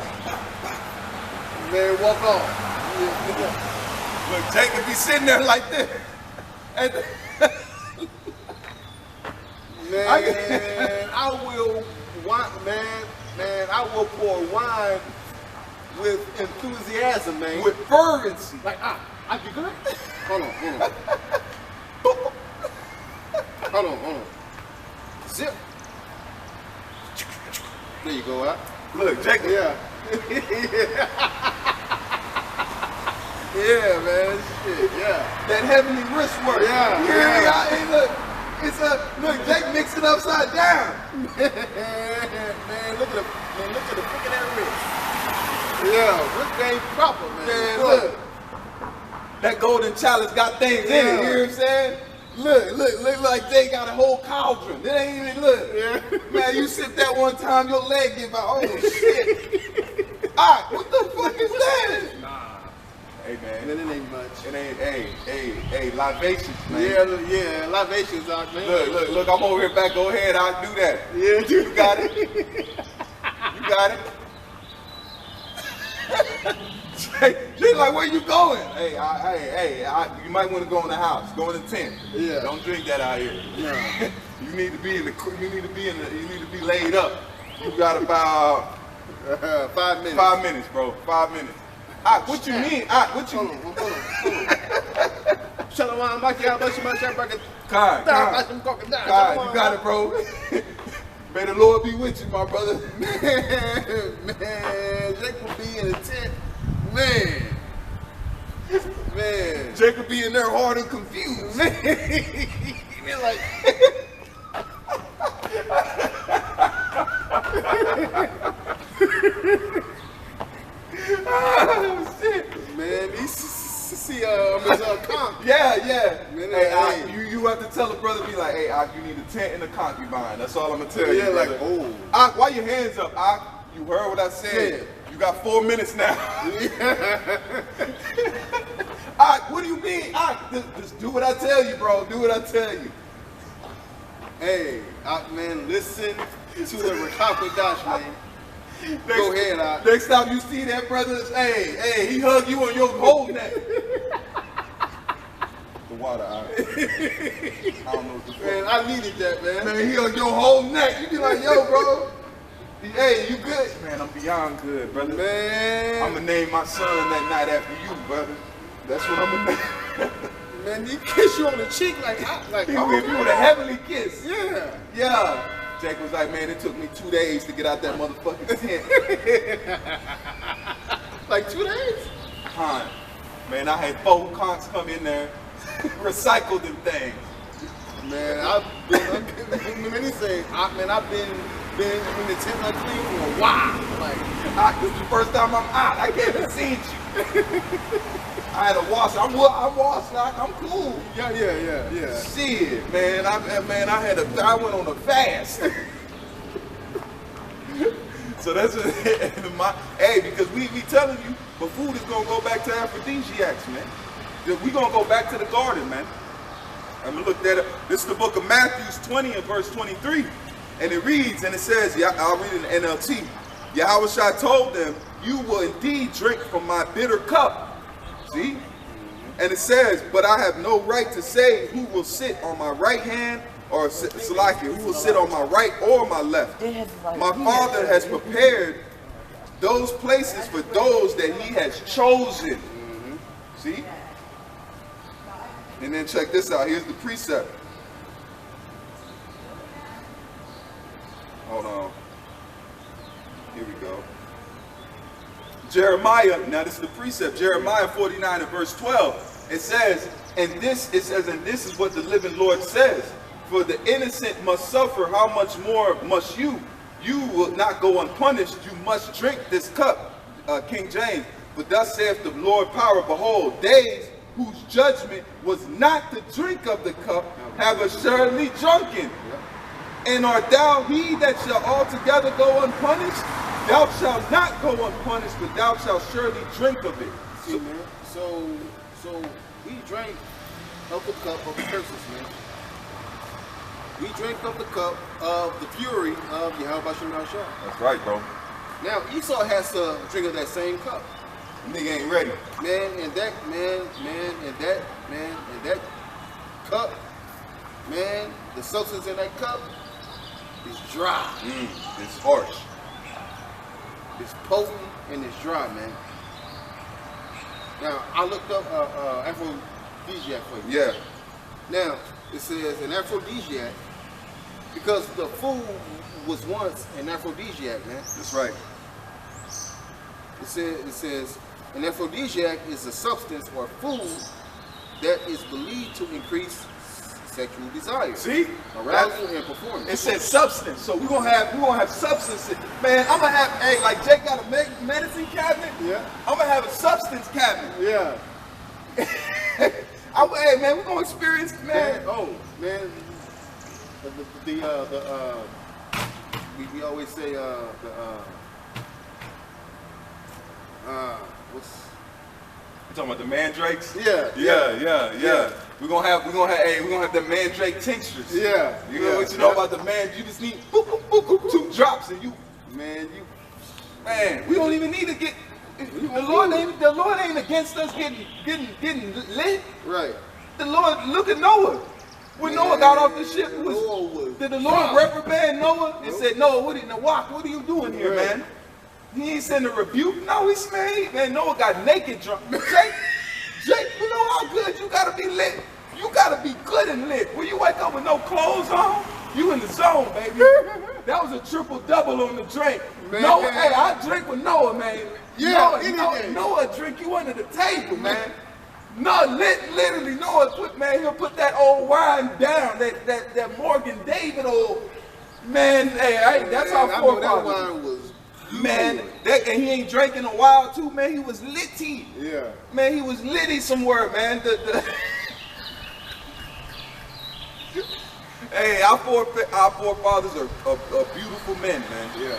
[SPEAKER 2] Man, walk on.
[SPEAKER 1] Look, Jake will be sitting there like this.
[SPEAKER 2] Man, I will pour wine with enthusiasm, man.
[SPEAKER 1] With fervency.
[SPEAKER 2] Like, you good? Hold on. Zip. There you go,
[SPEAKER 1] Look, Jake.
[SPEAKER 2] Yeah. Yeah, man. Shit, yeah.
[SPEAKER 1] That heavenly wrist work.
[SPEAKER 2] Yeah.
[SPEAKER 1] Hey, look, Jake mixed it upside down.
[SPEAKER 2] Man, look at the freaking that wrist. Yeah, wrist game proper, man.
[SPEAKER 1] Man, look. That golden chalice got things in it, you know what I'm saying? Look like they got a whole cauldron. It ain't even look. Yeah. Man, you sip that one time, your leg give out. Oh shit. What the fuck is that? Hey man,
[SPEAKER 2] it ain't much.
[SPEAKER 1] It ain't. Hey, libations, man.
[SPEAKER 2] Yeah, libations, man.
[SPEAKER 1] Look, I'm over here back. Go ahead, I'll do that. Yeah, you got it. You got it. Jay, like, where you going? Hey, you might want to go in the house. Go in the tent.
[SPEAKER 2] Yeah.
[SPEAKER 1] Don't drink that out here.
[SPEAKER 2] No.
[SPEAKER 1] You need to be laid up. You got about
[SPEAKER 2] 5 minutes.
[SPEAKER 1] 5 minutes, bro. 5 minutes. What you mean? What you mean?
[SPEAKER 2] Hold on. Shalom, Mike, y'all, bless you, my shepherd.
[SPEAKER 1] Kai, you got it, bro. May the Lord be with you, my brother.
[SPEAKER 2] Man, Jake will be in the tent. Man.
[SPEAKER 1] Jake will be in there hard and confused.
[SPEAKER 2] He be like...
[SPEAKER 1] Oh, shit.
[SPEAKER 2] Man, see Mr. Conk.
[SPEAKER 1] Yeah.
[SPEAKER 2] Man,
[SPEAKER 1] hey, you have to tell the brother, be like, hey, you need a tent and a concubine. That's all I'm going to tell you.
[SPEAKER 2] Yeah, like,
[SPEAKER 1] oh. Why your hands up, you heard what I said. Yeah. You got 4 minutes now. What do you mean? Just do what I tell you, bro. Do what I tell you.
[SPEAKER 2] Hey, man, listen to the Rakakwadash, man. Go ahead,
[SPEAKER 1] Next time you see that brother, hey, he hug you on your whole neck. The water, I don't know what the fuck.
[SPEAKER 2] Man, I needed that, man.
[SPEAKER 1] Man, he hug your whole neck. You be like, yo, bro. Hey, you good? Man, I'm beyond good, brother.
[SPEAKER 2] Man.
[SPEAKER 1] I'm going to name my son that night after you, brother. That's what I'm going to name.
[SPEAKER 2] Man, he kiss you on the cheek like
[SPEAKER 1] he with you with a heavenly kiss.
[SPEAKER 2] Yeah.
[SPEAKER 1] Yeah. Jake was like, man, it took me 2 days to get out that motherfucking tent.
[SPEAKER 2] Like 2 days?
[SPEAKER 1] Man, I had 4 conks come in there, recycle them things.
[SPEAKER 2] Man, I've been then he say, man, I've been in the tent unclean for a while. Like,
[SPEAKER 1] this is the first time I'm out. I can't even see you. I had to wash. I'm washed. I'm cool.
[SPEAKER 2] Yeah.
[SPEAKER 1] Shit, man. I went on a fast. So that's because we telling you, but food is gonna go back to aphrodisiacs, man. We gonna go back to the garden, man. I'm gonna look that up. This is the book of Matthew 20 and verse 23. And it reads, and it says, I'll read it in NLT. Yahushua told them, you will indeed drink from my bitter cup. See? And it says, but I have no right to say who will sit on my right hand or Salakia, who will sit on my right or my left. My Father has prepared those places for those that he has chosen. See? And then check this out. Here's the precept. Hold on. Here we go. Jeremiah, now this is the precept, Jeremiah 49 and verse 12. It says, and this is what the living Lord says, for the innocent must suffer, how much more must you? You will not go unpunished, you must drink this cup, King James. But thus saith the Lord power, behold, days whose judgment was not to drink of the cup have assuredly drunken. And art thou he that shall altogether go unpunished? Thou shalt not go unpunished, but thou shalt surely drink of it.
[SPEAKER 2] See, man, so we drank of the cup of the curses, man. We drank of the cup of the fury of Yahweh Shem Shah.
[SPEAKER 1] That's right, bro.
[SPEAKER 2] Now Esau has to drink of that same cup.
[SPEAKER 1] Nigga ain't ready.
[SPEAKER 2] And that cup, man, the substance in that cup is dry.
[SPEAKER 1] It's harsh.
[SPEAKER 2] It's potent and it's dry, man. Now I looked up aphrodisiac for you.
[SPEAKER 1] Yeah.
[SPEAKER 2] Now it says an aphrodisiac because the food was once an aphrodisiac, man.
[SPEAKER 1] That's right.
[SPEAKER 2] It says an aphrodisiac is a substance or food that is believed to increase sexual desire.
[SPEAKER 1] See?
[SPEAKER 2] Arousal and performance.
[SPEAKER 1] It says substance, so we're gonna have substance. Man, I'm gonna have like Jake got a medicine cabinet.
[SPEAKER 2] Yeah.
[SPEAKER 1] I'm gonna have a substance cabinet.
[SPEAKER 2] Yeah.
[SPEAKER 1] Hey man, we're gonna experience, man.
[SPEAKER 2] We always say what's
[SPEAKER 1] You talking about the mandrakes?
[SPEAKER 2] Yeah.
[SPEAKER 1] We're gonna have the mandrake tinctures.
[SPEAKER 2] Yeah.
[SPEAKER 1] You know what you know about the man? You just need boop, boop, boop, boop, 2 drops and you, man, we don't even need to get. The Lord ain't against us getting lit.
[SPEAKER 2] right.
[SPEAKER 1] The Lord, look at Noah. When Noah got off the ship, did the Lord reprimand Noah and said, Noah, what are you doing here, man? He ain't send a rebuke. No, he smelled. Man, Noah got naked drunk. Jake, you know how good you gotta be lit. You gotta be good and lit. When you wake up with no clothes on, you in the zone, baby. That was a triple-double on the drink.
[SPEAKER 2] Man.
[SPEAKER 1] Noah, hey, I drink with Noah, man.
[SPEAKER 2] Yeah,
[SPEAKER 1] Noah drink you under the table, man. No, literally, Noah he'll put that old wine down, that Morgan David old, man, hey, that's our forefathers.
[SPEAKER 2] That wine was
[SPEAKER 1] man, and he ain't drinking a while too, man. He was litty.
[SPEAKER 2] Yeah.
[SPEAKER 1] Man, he was litty somewhere, man. Hey, our forefathers are beautiful men, man.
[SPEAKER 2] Yeah.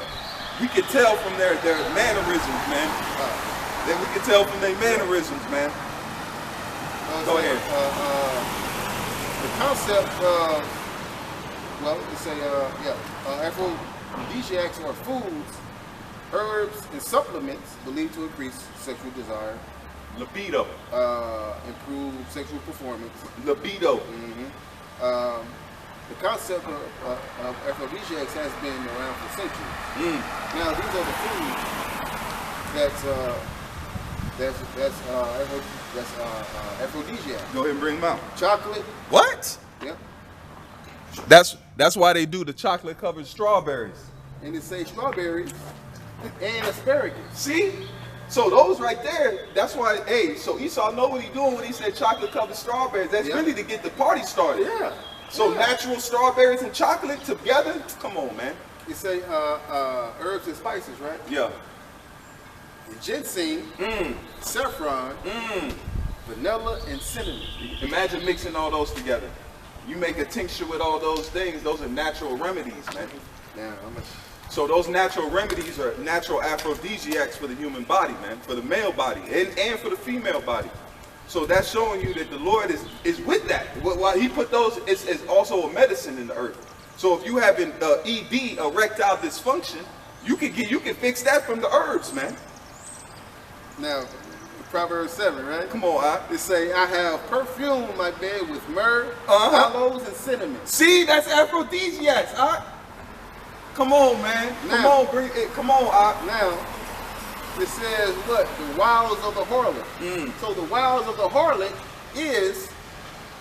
[SPEAKER 1] We can tell from their mannerisms, man. Then we can tell from their mannerisms, man. Go ahead.
[SPEAKER 2] The concept, aphrodisiacs are foods, herbs, and supplements believed to increase sexual desire,
[SPEAKER 1] Libido.
[SPEAKER 2] improve sexual performance.
[SPEAKER 1] Libido.
[SPEAKER 2] The concept of aphrodisiacs has been around for centuries. Now these are the foods that's aphrodisiac.
[SPEAKER 1] Go ahead and bring them out.
[SPEAKER 2] Chocolate.
[SPEAKER 1] What?
[SPEAKER 2] Yep.
[SPEAKER 1] That's why they do the chocolate covered strawberries.
[SPEAKER 2] And it say strawberries and asparagus.
[SPEAKER 1] See? So those right there, that's why, hey, so Esau know what he doing when he said chocolate covered strawberries. That's really to get the party started.
[SPEAKER 2] Yeah.
[SPEAKER 1] So natural strawberries and chocolate together? Come on, man.
[SPEAKER 2] It say herbs and spices, right?
[SPEAKER 1] Yeah.
[SPEAKER 2] Ginseng, saffron, vanilla, and cinnamon.
[SPEAKER 1] Imagine mixing all those together. You make a tincture with all those things. Those are natural remedies, man.
[SPEAKER 2] Now, how much?
[SPEAKER 1] So those natural remedies are natural aphrodisiacs for the human body, man, for the male body and for the female body. So that's showing you that the Lord is with that. While he put those, it's also a medicine in the earth. So if you have an ED, erectile dysfunction, you can fix that from the herbs, man.
[SPEAKER 2] Now, Proverbs 7, right?
[SPEAKER 1] Come on,
[SPEAKER 2] It say, I have perfumed my bed with myrrh, aloes, and cinnamon.
[SPEAKER 1] See, that's aphrodisiacs, Come on, man. Come
[SPEAKER 2] Now-
[SPEAKER 1] on, bring it. Come on,
[SPEAKER 2] Now, it says what? The wiles of the harlot. So the wiles of the harlot is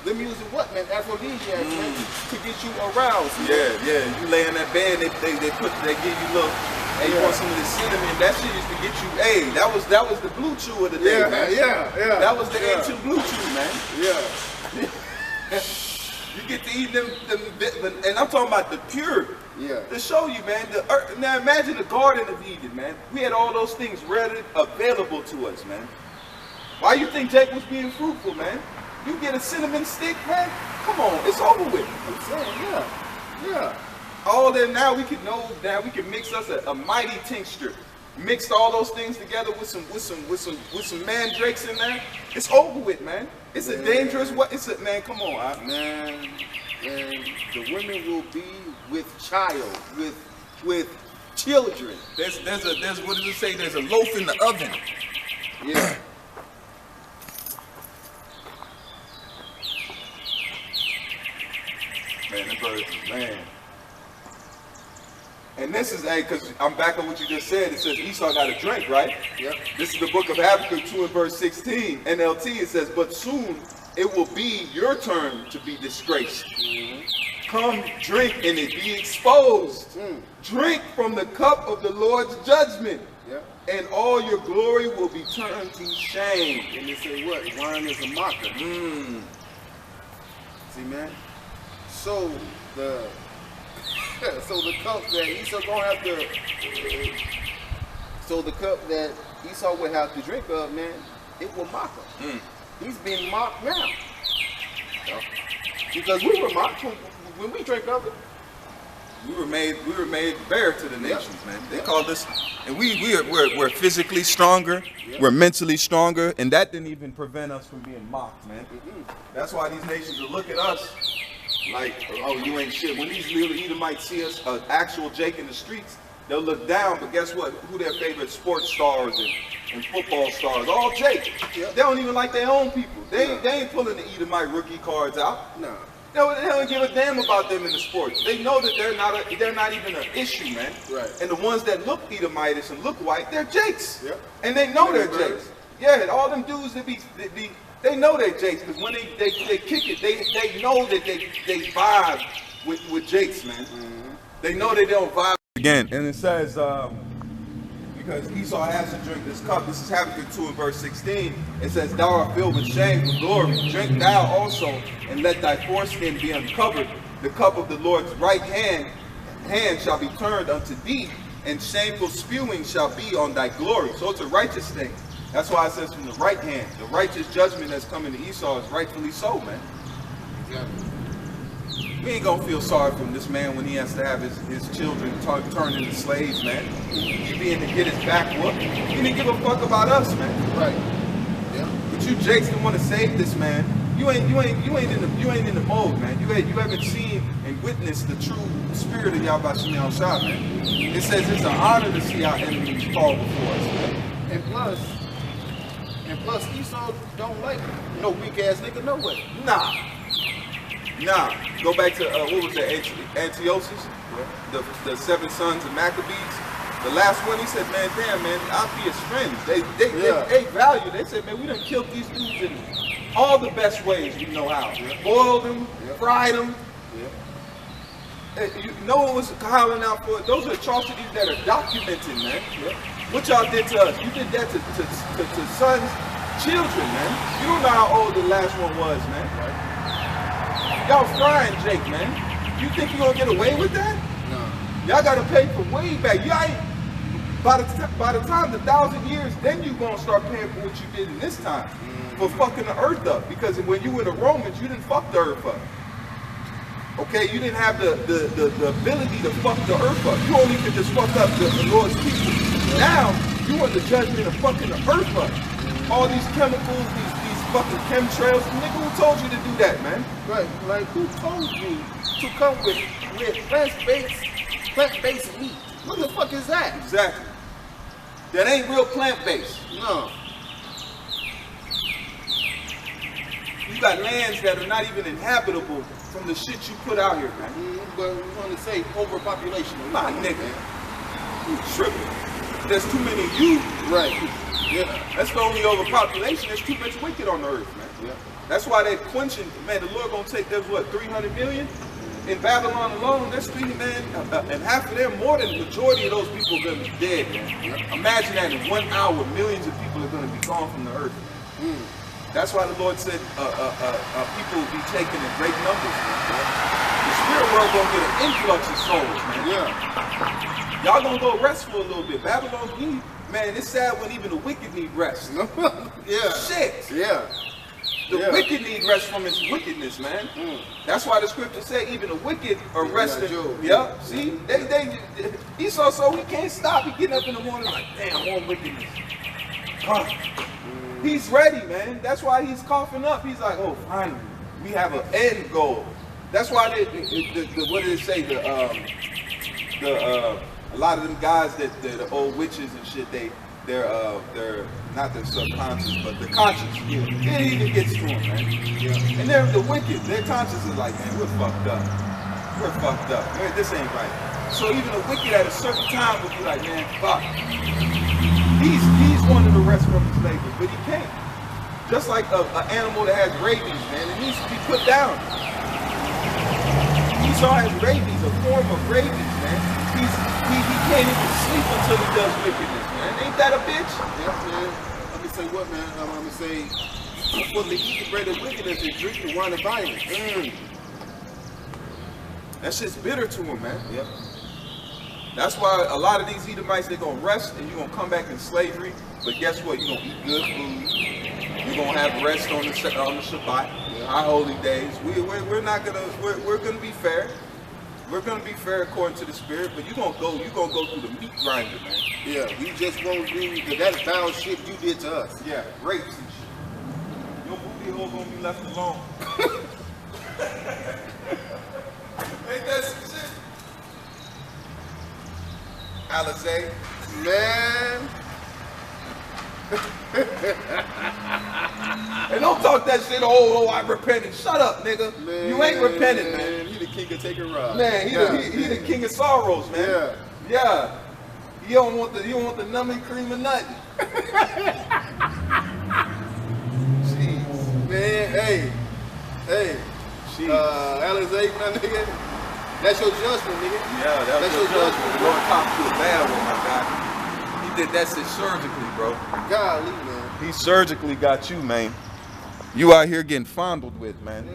[SPEAKER 2] them using what, man? Aphrodisiacs, man, to get you aroused.
[SPEAKER 1] Yeah. You lay in that bed, they give you little. Hey, you want some of this cinnamon? That shit used to get you. Hey, that was the blue chew of the day, man.
[SPEAKER 2] Yeah.
[SPEAKER 1] That was the ancient blue chew, man.
[SPEAKER 2] Yeah.
[SPEAKER 1] You get to eat them, and I'm talking about the pure.
[SPEAKER 2] Yeah.
[SPEAKER 1] To show you, man. Now imagine the Garden of Eden, man. We had all those things ready, available to us, man. Why you think Jake was being fruitful, man? You get a cinnamon stick, man. Come on, it's over with.
[SPEAKER 2] I'm saying, yeah.
[SPEAKER 1] All that now we can mix us a mighty tincture. Mixed all those things together with some mandrakes in there. It's over with, man. It's a dangerous what? Man. Come on,
[SPEAKER 2] Man, and the women will be with child, with children.
[SPEAKER 1] There's what does it say? There's a loaf in the oven.
[SPEAKER 2] Yeah.
[SPEAKER 1] Man, that bird is man. And this is, because I'm back on what you just said. It says Esau got a drink, right?
[SPEAKER 2] Yep.
[SPEAKER 1] This is the book of Habakkuk 2 and verse 16. NLT, it says, but soon it will be your turn to be disgraced. Come drink and it be exposed. Drink from the cup of the Lord's judgment.
[SPEAKER 2] Yep.
[SPEAKER 1] And all your glory will be turned to shame.
[SPEAKER 2] And they say what? Wine is a mocker. See, man? So the cup that Esau gonna have to, so the cup that Esau would have to drink of, man, it will mock him. He's being mocked now. Because we were mocked when we drank of it.
[SPEAKER 1] We were made bare to the nations, man. They called us, and we're physically stronger, we're mentally stronger, and that didn't even prevent us from being mocked, man. That's why these nations will look at us like, oh, you ain't shit. When these little Edomites see us, actual Jake in the streets, they'll look down. But guess what? Who their favorite sports stars and football stars? All Jake. They don't even like their own people. They ain't pulling the Edomite rookie cards out.
[SPEAKER 2] No.
[SPEAKER 1] They don't give a damn about them in the sports. They know that they're not even an issue, man.
[SPEAKER 2] Right.
[SPEAKER 1] And the ones that look Edomitish and look white, they're Jakes.
[SPEAKER 2] Yep.
[SPEAKER 1] And they know they're
[SPEAKER 2] Right.
[SPEAKER 1] Jakes. Yeah, all them dudes they know they're Jakes, because when they kick it, they know that they vibe with Jakes, man. They know they don't vibe. Again, and it says, because Esau has to drink this cup. This is Habakkuk 2 and verse 16. It says, thou art filled with shame, with glory. Drink thou also, and let thy foreskin be uncovered. The cup of the Lord's right hand shall be turned unto thee, and shameful spewing shall be on thy glory. So it's a righteous thing. That's why it says from the right hand. The righteous judgment that's coming to Esau is rightfully so, man. We ain't gonna feel sorry for this man when he has to have his children turned into slaves, man. He being to get his back whooped. He didn't give a fuck about us, man.
[SPEAKER 2] Right. Yeah.
[SPEAKER 1] But you Jakes that want to save this man, you ain't in the mold, man. You haven't seen and witnessed the true spirit of Yahweh Shem Yahushua, man. It says it's an honor to see our enemies fall before us, man.
[SPEAKER 2] And plus Esau don't like no weak ass nigga no way.
[SPEAKER 1] Nah. Go back to what was that? Antiochus, the 7 sons of Maccabees. The last one, he said, man, damn, man, I'll be his friends. They value. They said, man, we done killed these dudes in all the best ways we know how. Boiled them, fried them. No one was hollering out for it. Those are atrocities that are documented, man. What y'all did to us? You did that to sons, children, man. You don't know how old the last one was, man. Y'all frying Jake, man. You think you gonna get away with that?
[SPEAKER 2] No.
[SPEAKER 1] Y'all gotta pay for way back. You ain't, by the time the 1,000 years, then you gonna start paying for what you did in this time. For fucking the earth up. Because when you were the Romans, you didn't fuck the earth up. Okay, you didn't have the ability to fuck the earth up. You only could just fuck up the Lord's people. Now, you want the judgment of fucking the earth up. All these chemicals, these fucking chemtrails. Nigga, who told you to do that, man?
[SPEAKER 2] Right, like who told you to come with plant-based meat? What the fuck is that?
[SPEAKER 1] Exactly. That ain't real plant-based.
[SPEAKER 2] No.
[SPEAKER 1] You got lands that are not even inhabitable from the shit you put out here, man.
[SPEAKER 2] But we want to say overpopulation.
[SPEAKER 1] My nigga, you tripping. There's too many of you.
[SPEAKER 2] Right. Yeah.
[SPEAKER 1] That's the only overpopulation. There's too much wicked on the earth, man.
[SPEAKER 2] Yeah.
[SPEAKER 1] That's why they're quenching, man, the Lord gonna take, there's what, 300 million? In Babylon alone, they're speaking, man, and half of them, more than the majority of those people are gonna be dead, man.
[SPEAKER 2] Yeah.
[SPEAKER 1] Imagine that in 1 hour, millions of people are gonna be gone from the earth. That's why the Lord said people will be taken in great numbers, man. The spirit world gonna get an influx of souls, man.
[SPEAKER 2] Yeah.
[SPEAKER 1] Y'all gonna go rest for a little bit. Babylon need, man, it's sad when even the wicked need rest.
[SPEAKER 2] Yeah.
[SPEAKER 1] Shit.
[SPEAKER 2] Yeah.
[SPEAKER 1] The wicked need rest from its wickedness, man. That's why the scripture say even the wicked are resting. Yeah. See, Esau, so he can't stop. He getting up in the morning like, damn, more wickedness. Huh. He's ready, man. That's why he's coughing up. He's like, oh, finally, we have an end goal. That's why what did it say? A lot of them guys that the old witches and shit, they're not their subconscious, but the conscious. Yeah. It even gets to them, man. Yeah. And they're the wicked. Their conscience is like, man, we're fucked up. We're fucked up. Man, this ain't right. So even the wicked at a certain time would be like, man, fuck. He's wanting to rest from his labor, but he can't. Just like an animal that has rabies, man, it needs to be put down. Esau has rabies, a form of rabies, man. He can't even sleep until he does wickedness, man. Ain't that a bitch?
[SPEAKER 2] Yeah, man. Let me say what, man? I'm gonna say, for the eat the bread of wickedness and drink the wine of violence.
[SPEAKER 1] That shit's bitter to him, man.
[SPEAKER 2] Yep.
[SPEAKER 1] That's why a lot of these Edomites, they're gonna rest and you're gonna come back in slavery. But guess what? You're gonna eat good food. You're gonna have rest on the Shabbat, our holy days. We're gonna be fair. We're gonna be fair according to the spirit, but you're gonna go through the meat grinder, man.
[SPEAKER 2] Yeah, we just won't do that foul shit you did to us.
[SPEAKER 1] Yeah, rapes and shit. Your booty hole gonna be left alone. Ain't that some shit? Alizé.
[SPEAKER 2] Man.
[SPEAKER 1] And don't talk that shit, oh, I repented. Shut up, nigga.
[SPEAKER 2] Man,
[SPEAKER 1] you ain't repented, man.
[SPEAKER 2] He the king of taking rods.
[SPEAKER 1] Man, he the king of sorrows, man.
[SPEAKER 2] Yeah.
[SPEAKER 1] Yeah. You don't want the nummy cream or nothing. Jeez.
[SPEAKER 2] Man, hey. Alizé, my nigga. That's your judgment, nigga.
[SPEAKER 1] Yeah, that's your judgment.
[SPEAKER 2] judgment.
[SPEAKER 1] Lord cop to a bad one, my guy. He did that shit surgically, bro.
[SPEAKER 2] Golly, man.
[SPEAKER 1] He surgically got you, man. You out here getting fondled with, man.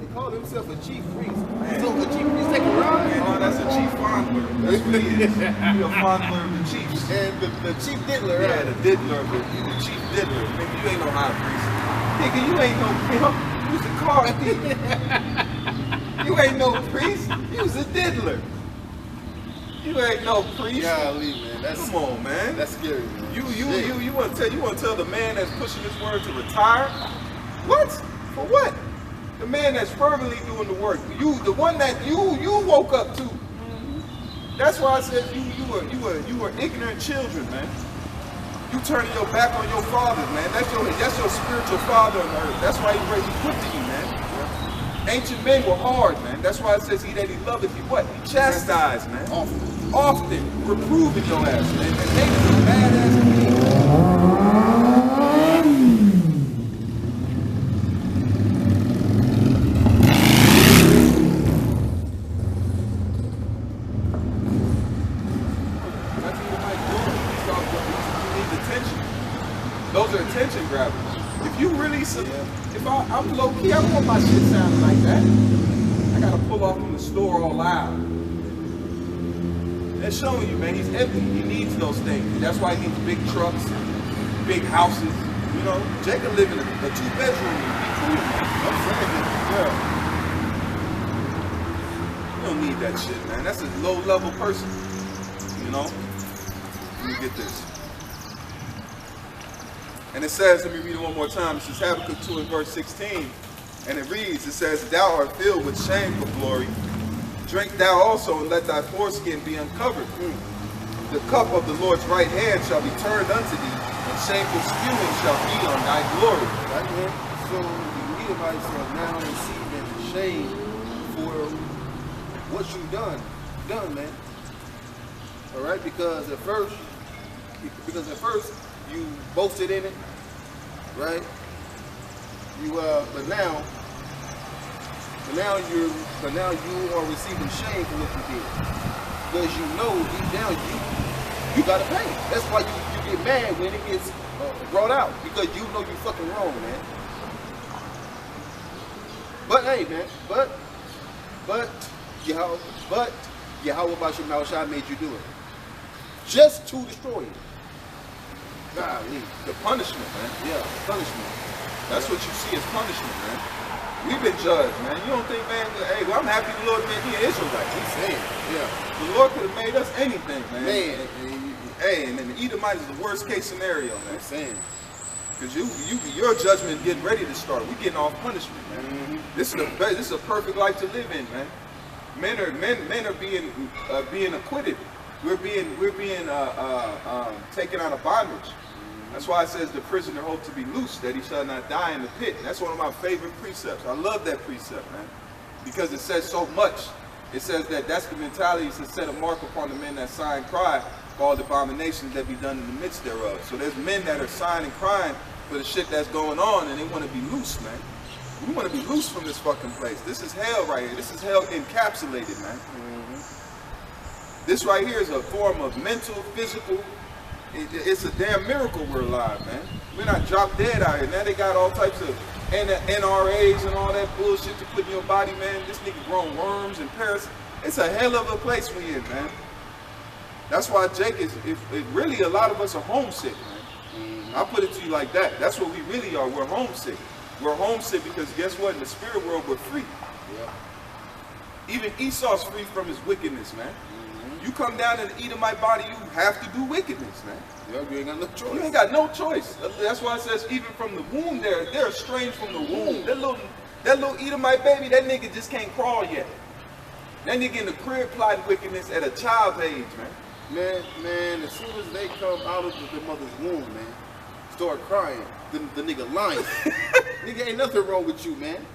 [SPEAKER 2] They call himself a chief priest. So a chief priest take a ride?
[SPEAKER 1] Man, no, that's a chief fondler. That's what he is. He a fondler of the chiefs.
[SPEAKER 2] And the chief diddler, right?
[SPEAKER 1] Yeah, the diddler, but you the chief diddler. Nigga, you ain't no high priest. Nigga, you ain't no pimp. You's a car thief. You ain't no priest. You's a diddler. You ain't no priest.
[SPEAKER 2] Golly, man.
[SPEAKER 1] Come on, man.
[SPEAKER 2] That's scary, man.
[SPEAKER 1] You want to tell the man that's pushing this word to retire? What? For what? The man that's fervently doing the work. The one that you woke up to. That's why I said you were ignorant children, man. You turning your back on your father, man. That's your spiritual father on earth. That's why he put to you, man. Ancient men were hard, man. That's why it says he that he loveth you what? He chastised, man. Often reproving your ass, man. And making you badass king. That's what you might do. You need attention. Those are attention grabbers. If you really If I'm low key, I want my shit sounding like that. I gotta pull off from the store all loud. That's showing you, man, he's empty. He needs those things. That's why he needs big trucks, big houses. You know, Jacob live in a 2-bedroom. He cool, man. I'm saying, yeah. You don't need that shit, man. That's a low-level person. You know? Let me get this. And it says, let me read it one more time. It says Habakkuk 2 and verse 16. And it reads, it says, thou art filled with shame for glory. Drink thou also, and let thy foreskin be uncovered. The cup of the Lord's right hand shall be turned unto thee, and shameful spewing shall be on thy glory.
[SPEAKER 2] Right, man? So the Edomites are now receiving shame for what you done, man. All right, because at first you boasted in it, right? But now you are receiving shame for what you did, because you know deep down you gotta pay. That's why you get mad when it gets brought out, because you know you fucking wrong, man. But hey, man, but Yahweh Bashim Shai made you do it, just to destroy it.
[SPEAKER 1] Golly, the punishment, man.
[SPEAKER 2] Yeah, punishment.
[SPEAKER 1] That's what you see as punishment, man. We've been judged, man. You don't think, man, hey, well, I'm happy the Lord made me an Israelite. He's saying, yeah. The Lord could have made us anything, man. Hey, and then the Edomite is the worst case scenario, man.
[SPEAKER 2] I'm saying.
[SPEAKER 1] Because your judgment getting ready to start. We're getting off punishment, man.
[SPEAKER 2] Mm-hmm.
[SPEAKER 1] This is a perfect life to live in, man. Men are being acquitted. We're being taken out of bondage. That's why it says the prisoner hope to be loose, that he shall not die in the pit. And that's one of my favorite precepts. I love that precept, man, because it says so much. It says that's the mentality to set a mark upon the men that sigh and cry for all the abominations that be done in the midst thereof. So there's men that are sighing and crying for the shit that's going on, and they want to be loose, man. We want to be loose from this fucking place. This is hell right here. This is hell encapsulated, man. This right here is a form of mental, physical. It's a damn miracle we're alive, man. We're not drop dead out here. Now they got all types of NRAs and all that bullshit to put in your body, man. This nigga growing worms and parasites. It's a hell of a place we in, man. That's why Jake is, really a lot of us are homesick, man. I put it to you like that. That's what we really are. We're homesick. We're homesick because guess what? In the spirit world, we're free. Yeah. Even Esau's free from his wickedness, man. You come down in the Edomite body, you have to do wickedness, man.
[SPEAKER 2] Yeah, you ain't got no choice.
[SPEAKER 1] You ain't got no choice. That's why it says even from the womb, they're estranged from the womb. That little Edomite baby, that nigga just can't crawl yet. That nigga in the crib plotting wickedness at a child's age, man.
[SPEAKER 2] Man, as soon as they come out of the mother's womb, man, start crying, the nigga lying. Nigga, ain't nothing wrong with you, man.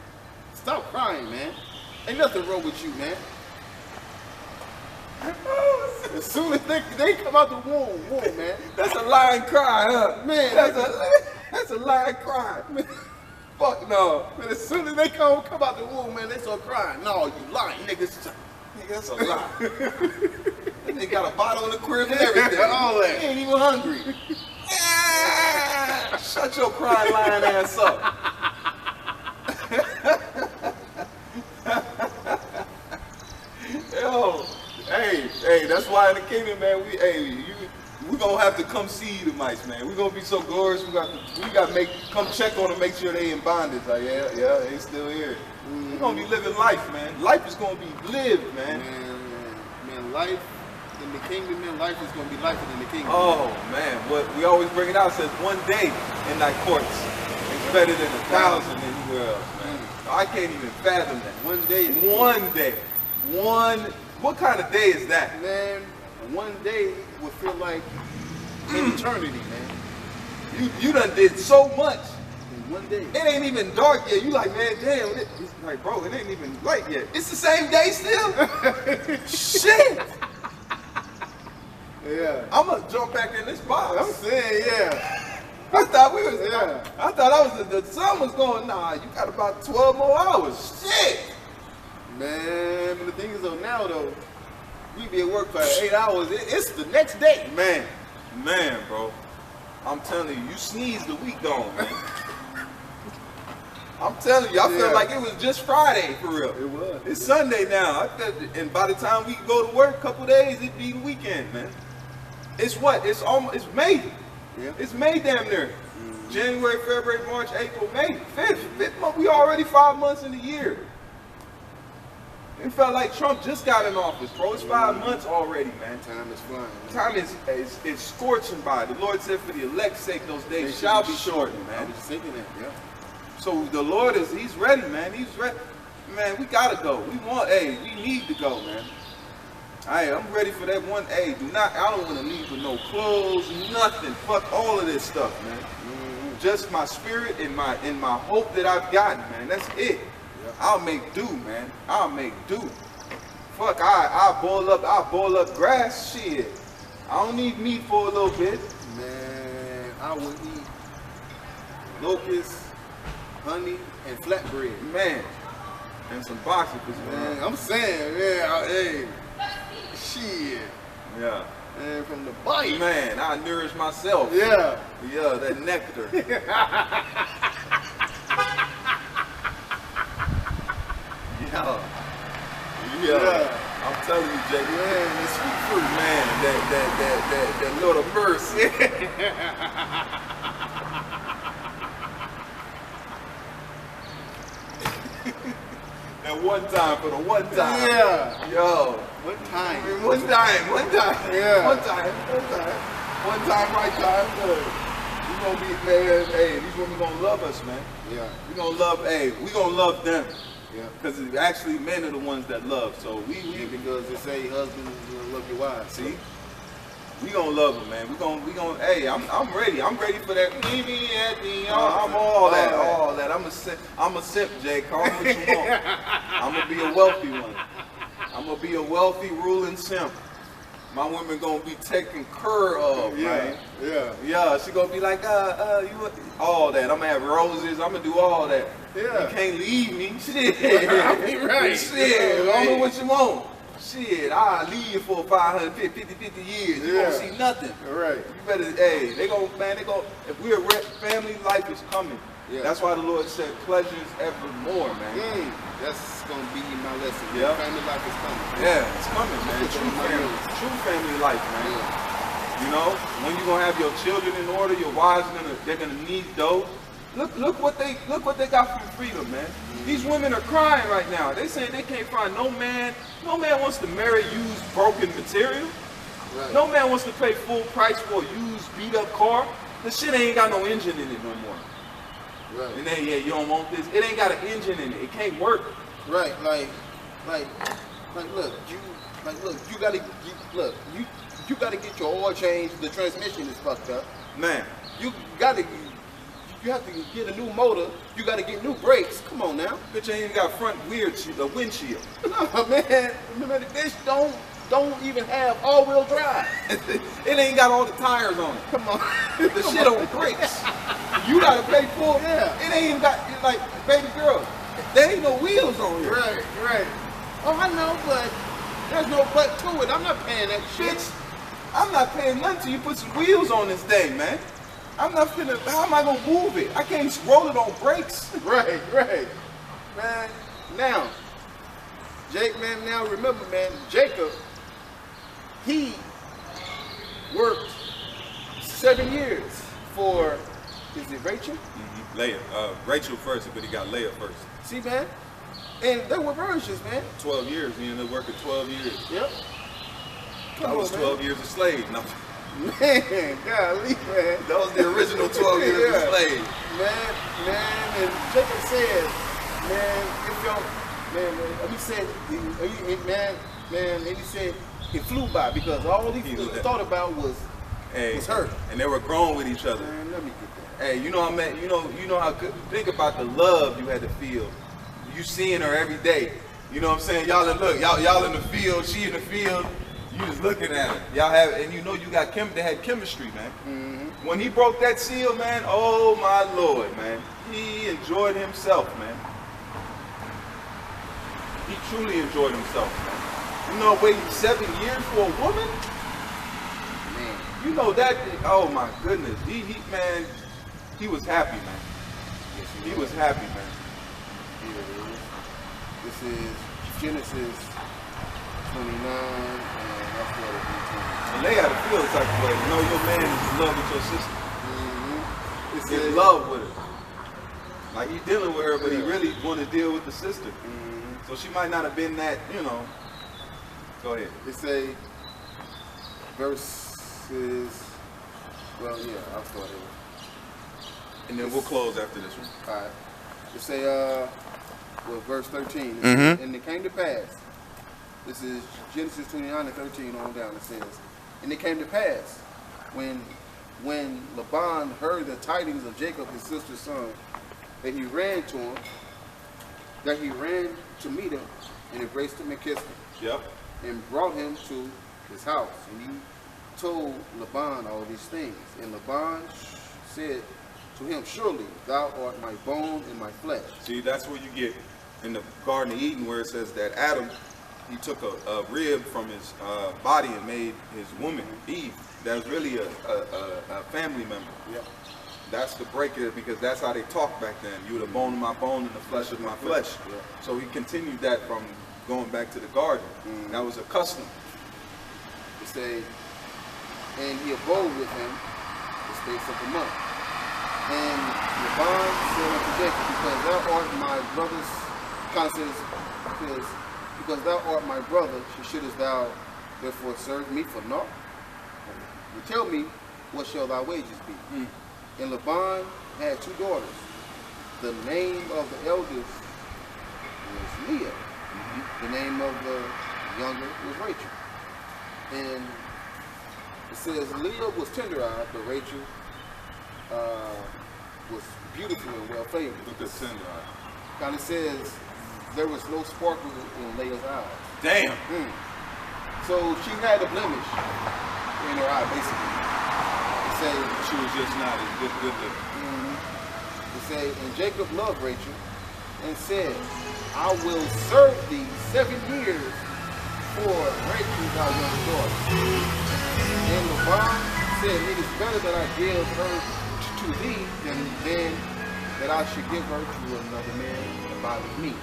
[SPEAKER 2] Stop crying, man. Ain't nothing wrong with you, man. As soon as they come out the womb, man.
[SPEAKER 1] That's a lying cry, huh?
[SPEAKER 2] Man,
[SPEAKER 1] that's a lying cry. Fuck no.
[SPEAKER 2] Man, as soon as they come out the womb, man, they start crying. No, you lying, niggas.
[SPEAKER 1] Nigga, that's a lie. That nigga got a bottle in the crib and everything.
[SPEAKER 2] All that. He ain't even hungry.
[SPEAKER 1] Shut your crying, lying ass up. Yo. Hey, that's why in the kingdom, man, we gonna have to come see the mice, man. We gonna be so glorious. We gotta come check on them, make sure they in bondage. Like, yeah, they still here. We gonna be living life, man. Life is gonna be lived, man.
[SPEAKER 2] Man, life in the kingdom, man. Life is gonna be life in the kingdom.
[SPEAKER 1] Oh man, what we always bring it out says one day in thy courts is better than 1,000 anywhere else, man. I can't even fathom that.
[SPEAKER 2] One day.
[SPEAKER 1] What kind of day is that?
[SPEAKER 2] Man, one day would feel like an eternity, man.
[SPEAKER 1] You done did so much.
[SPEAKER 2] In one day.
[SPEAKER 1] It ain't even dark yet. You like, man, damn. It's like, bro, it ain't even light yet. It's the same day still? Shit.
[SPEAKER 2] Yeah.
[SPEAKER 1] I'm going to jump back in this box.
[SPEAKER 2] I'm saying, yeah.
[SPEAKER 1] I thought the sun was going, nah, you got about 12 more hours. Shit.
[SPEAKER 2] Man, the thing is though, now though, we be at work for 8 hours. It's the next day.
[SPEAKER 1] Man, bro. I'm telling you, you sneeze the week gone, man. I'm telling you, I
[SPEAKER 2] Yeah.
[SPEAKER 1] felt like it was just Friday for real.
[SPEAKER 2] It was.
[SPEAKER 1] It's Sunday now. And by the time we go to work, a couple days, it'd be the weekend, man. It's what? It's May.
[SPEAKER 2] Yeah.
[SPEAKER 1] It's May damn near. January, February, March, April, May. Fifth month. We already 5 months in the year. It felt like Trump just got in office, bro. It's 5 months already, man.
[SPEAKER 2] Time is flying.
[SPEAKER 1] Time is scorching by. The Lord said, for the elect's sake, those days shall be shortened,
[SPEAKER 2] I
[SPEAKER 1] man.
[SPEAKER 2] was just thinking that, yeah.
[SPEAKER 1] So the Lord he's ready, man. He's ready. Man, we gotta go. We need to go, man. I'm ready for that one. I don't want to leave with no clothes, nothing. Fuck all of this stuff, man. Just my spirit and my hope that I've gotten, man. That's it.
[SPEAKER 2] Yeah.
[SPEAKER 1] I'll make do, man. I'll make do. Fuck, I'll boil up grass, shit. I don't need meat for a little bit.
[SPEAKER 2] Man, I would eat locusts, honey, and flatbread.
[SPEAKER 1] Man. And some boxes,
[SPEAKER 2] Man, I'm saying, hey, shit.
[SPEAKER 1] Yeah.
[SPEAKER 2] Man, from the bite.
[SPEAKER 1] Man, I nourish myself.
[SPEAKER 2] Yeah.
[SPEAKER 1] Yeah, that nectar. Yeah. I'm telling you, Jay.
[SPEAKER 2] Man, it's sweet fruit.
[SPEAKER 1] Man, that Lord of mercy. That one time for the one time.
[SPEAKER 2] Yeah.
[SPEAKER 1] Yo.
[SPEAKER 2] What time?
[SPEAKER 1] One time.
[SPEAKER 2] Yeah.
[SPEAKER 1] One time, right time. Good. We gonna be, man, hey, these women gonna love us, man.
[SPEAKER 2] Yeah.
[SPEAKER 1] We gonna love them.
[SPEAKER 2] Yeah.
[SPEAKER 1] Because actually men are the ones that love. So
[SPEAKER 2] Yeah, because they say husbands love your wives.
[SPEAKER 1] see, we gonna love them, man. We gonna. Hey, I'm ready. I'm ready for that. I'm all that. I'm a simp, Jay. Call me what you want. I'm gonna be a wealthy one. I'm gonna be a wealthy ruling simp. My women gonna be taken care of, man.
[SPEAKER 2] Yeah.
[SPEAKER 1] Yeah, she gonna be like, you all that. I'm gonna have roses. I'm gonna do all that.
[SPEAKER 2] Yeah.
[SPEAKER 1] You can't leave me. Shit.
[SPEAKER 2] Right.
[SPEAKER 1] Shit. I don't know what you want. Shit, I'll leave you for 50 years. You
[SPEAKER 2] Yeah.
[SPEAKER 1] won't see nothing.
[SPEAKER 2] All right.
[SPEAKER 1] You better, they go, if we're family, life is coming.
[SPEAKER 2] Yeah.
[SPEAKER 1] That's why the Lord said, pleasures evermore, man.
[SPEAKER 2] That's gonna be my lesson.
[SPEAKER 1] Yeah.
[SPEAKER 2] Family life is coming.
[SPEAKER 1] Yeah, it's coming, man.
[SPEAKER 2] It's
[SPEAKER 1] True
[SPEAKER 2] coming.
[SPEAKER 1] family. True family life, man.
[SPEAKER 2] Yeah.
[SPEAKER 1] You know, when you gonna have your children in order, your wives they're gonna need dough. Look what they got from freedom, man. These women are crying right now. They saying they can't find no man. No man wants to marry used broken material.
[SPEAKER 2] Right.
[SPEAKER 1] No man wants to pay full price for a used beat up car. The shit ain't got no engine in it no more.
[SPEAKER 2] Right.
[SPEAKER 1] And then you don't want this. It ain't got an engine in it. It can't work.
[SPEAKER 2] Right. Like, look, you gotta get your oil changed. The transmission is fucked up.
[SPEAKER 1] Man,
[SPEAKER 2] You have to get a new motor. You gotta get new brakes. Come on now.
[SPEAKER 1] bitch ain't even got front windshield.
[SPEAKER 2] No, man. Remember, this don't even have all-wheel drive.
[SPEAKER 1] It ain't got all the tires on it.
[SPEAKER 2] Come on.
[SPEAKER 1] The shit on brakes. You gotta pay full.
[SPEAKER 2] Yeah.
[SPEAKER 1] It ain't even got, like, baby girl, there ain't no wheels on here.
[SPEAKER 2] Right. Oh, I know, but there's no but to it. I'm not paying that shit.
[SPEAKER 1] Bitch, I'm not paying nothing till you put some wheels on this thing, man. I'm not finna, how am I gonna move it? I can't roll it on brakes.
[SPEAKER 2] Right. Man, now, Jake, man, now remember, man, Jacob, he worked 7 years for, is it Rachel?
[SPEAKER 1] Leah, Rachel first, but he got Leah first.
[SPEAKER 2] See, man? And there were versions, man.
[SPEAKER 1] 12 years, he ended up working 12 years.
[SPEAKER 2] Yep.
[SPEAKER 1] I was 12 years a slave. No.
[SPEAKER 2] Man, golly, man.
[SPEAKER 1] That was the original 12 years a slave.
[SPEAKER 2] Man, and Jacob said, and he said, it flew by because all he thought about was her.
[SPEAKER 1] And they were growing with each other.
[SPEAKER 2] Man, let me get that.
[SPEAKER 1] Hey, you know how man, you know how good. Think about the love you had to feel. You seeing her every day. You know what I'm saying? Y'all in the field, she in the field. You just looking at her. Y'all have, and you know you got they had chemistry, man.
[SPEAKER 2] Mm-hmm.
[SPEAKER 1] When he broke that seal, man, oh my Lord, man, he enjoyed himself, man. He truly enjoyed himself, man. You know, waiting 7 years for a woman?
[SPEAKER 2] Man.
[SPEAKER 1] You know that, oh my goodness. He was happy, man.
[SPEAKER 2] Yes,
[SPEAKER 1] He was happy, man.
[SPEAKER 2] Here it is. This is Genesis 29, and that's what it is.
[SPEAKER 1] And they had to feel the type of way. You know your man is in love with your sister.
[SPEAKER 2] It
[SPEAKER 1] He's
[SPEAKER 2] says,
[SPEAKER 1] in love with her. Like he dealing with her, but he really want to deal with the sister. So she might not have been that, you know. Go ahead.
[SPEAKER 2] It say verses. Well, yeah, I'll start here.
[SPEAKER 1] And then we'll close after this one.
[SPEAKER 2] All right. It say, well, verse 13. It says, and it came to pass. This is Genesis 29 and 13 on down. It says, and it came to pass when Laban heard the tidings of Jacob, his sister's son, that he ran to him, that he ran to meet him and embraced him and kissed him.
[SPEAKER 1] Yep.
[SPEAKER 2] And brought him to his house. And he told Laban all these things. And Laban said to him, surely thou art my bone and my flesh.
[SPEAKER 1] See, that's where you get in the Garden of Eden where it says that Adam, he took a rib from his body and made his woman, Eve. That was really a family member.
[SPEAKER 2] Yep.
[SPEAKER 1] That's the breaker, because that's how they talked back then. You the bone of my bone and the flesh of my flesh.
[SPEAKER 2] Yeah.
[SPEAKER 1] So he continued that from going back to the garden. That was a custom.
[SPEAKER 2] It say, and he abode with him the space of a month. And Laban said unto Jacob, because thou art my brother's because thou art my brother, shouldest thou therefore serve me for naught? You tell me, what shall thy wages be? And Laban had two daughters. The name of the eldest was Leah. The name of the younger was Rachel. And it says Leah was tender-eyed, but Rachel was beautiful and well-favored.
[SPEAKER 1] Look at tender-eyed.
[SPEAKER 2] Kind of says there was no sparkle in Leah's eyes.
[SPEAKER 1] Damn.
[SPEAKER 2] So she had a blemish in her eye, basically. It say
[SPEAKER 1] She was just not as good looking.
[SPEAKER 2] It say, and Jacob loved Rachel and said, I will serve thee 7 years for Rachel thy younger daughter. And Laban said, it is better that I give her to thee than that I should give her to another man that abideth me.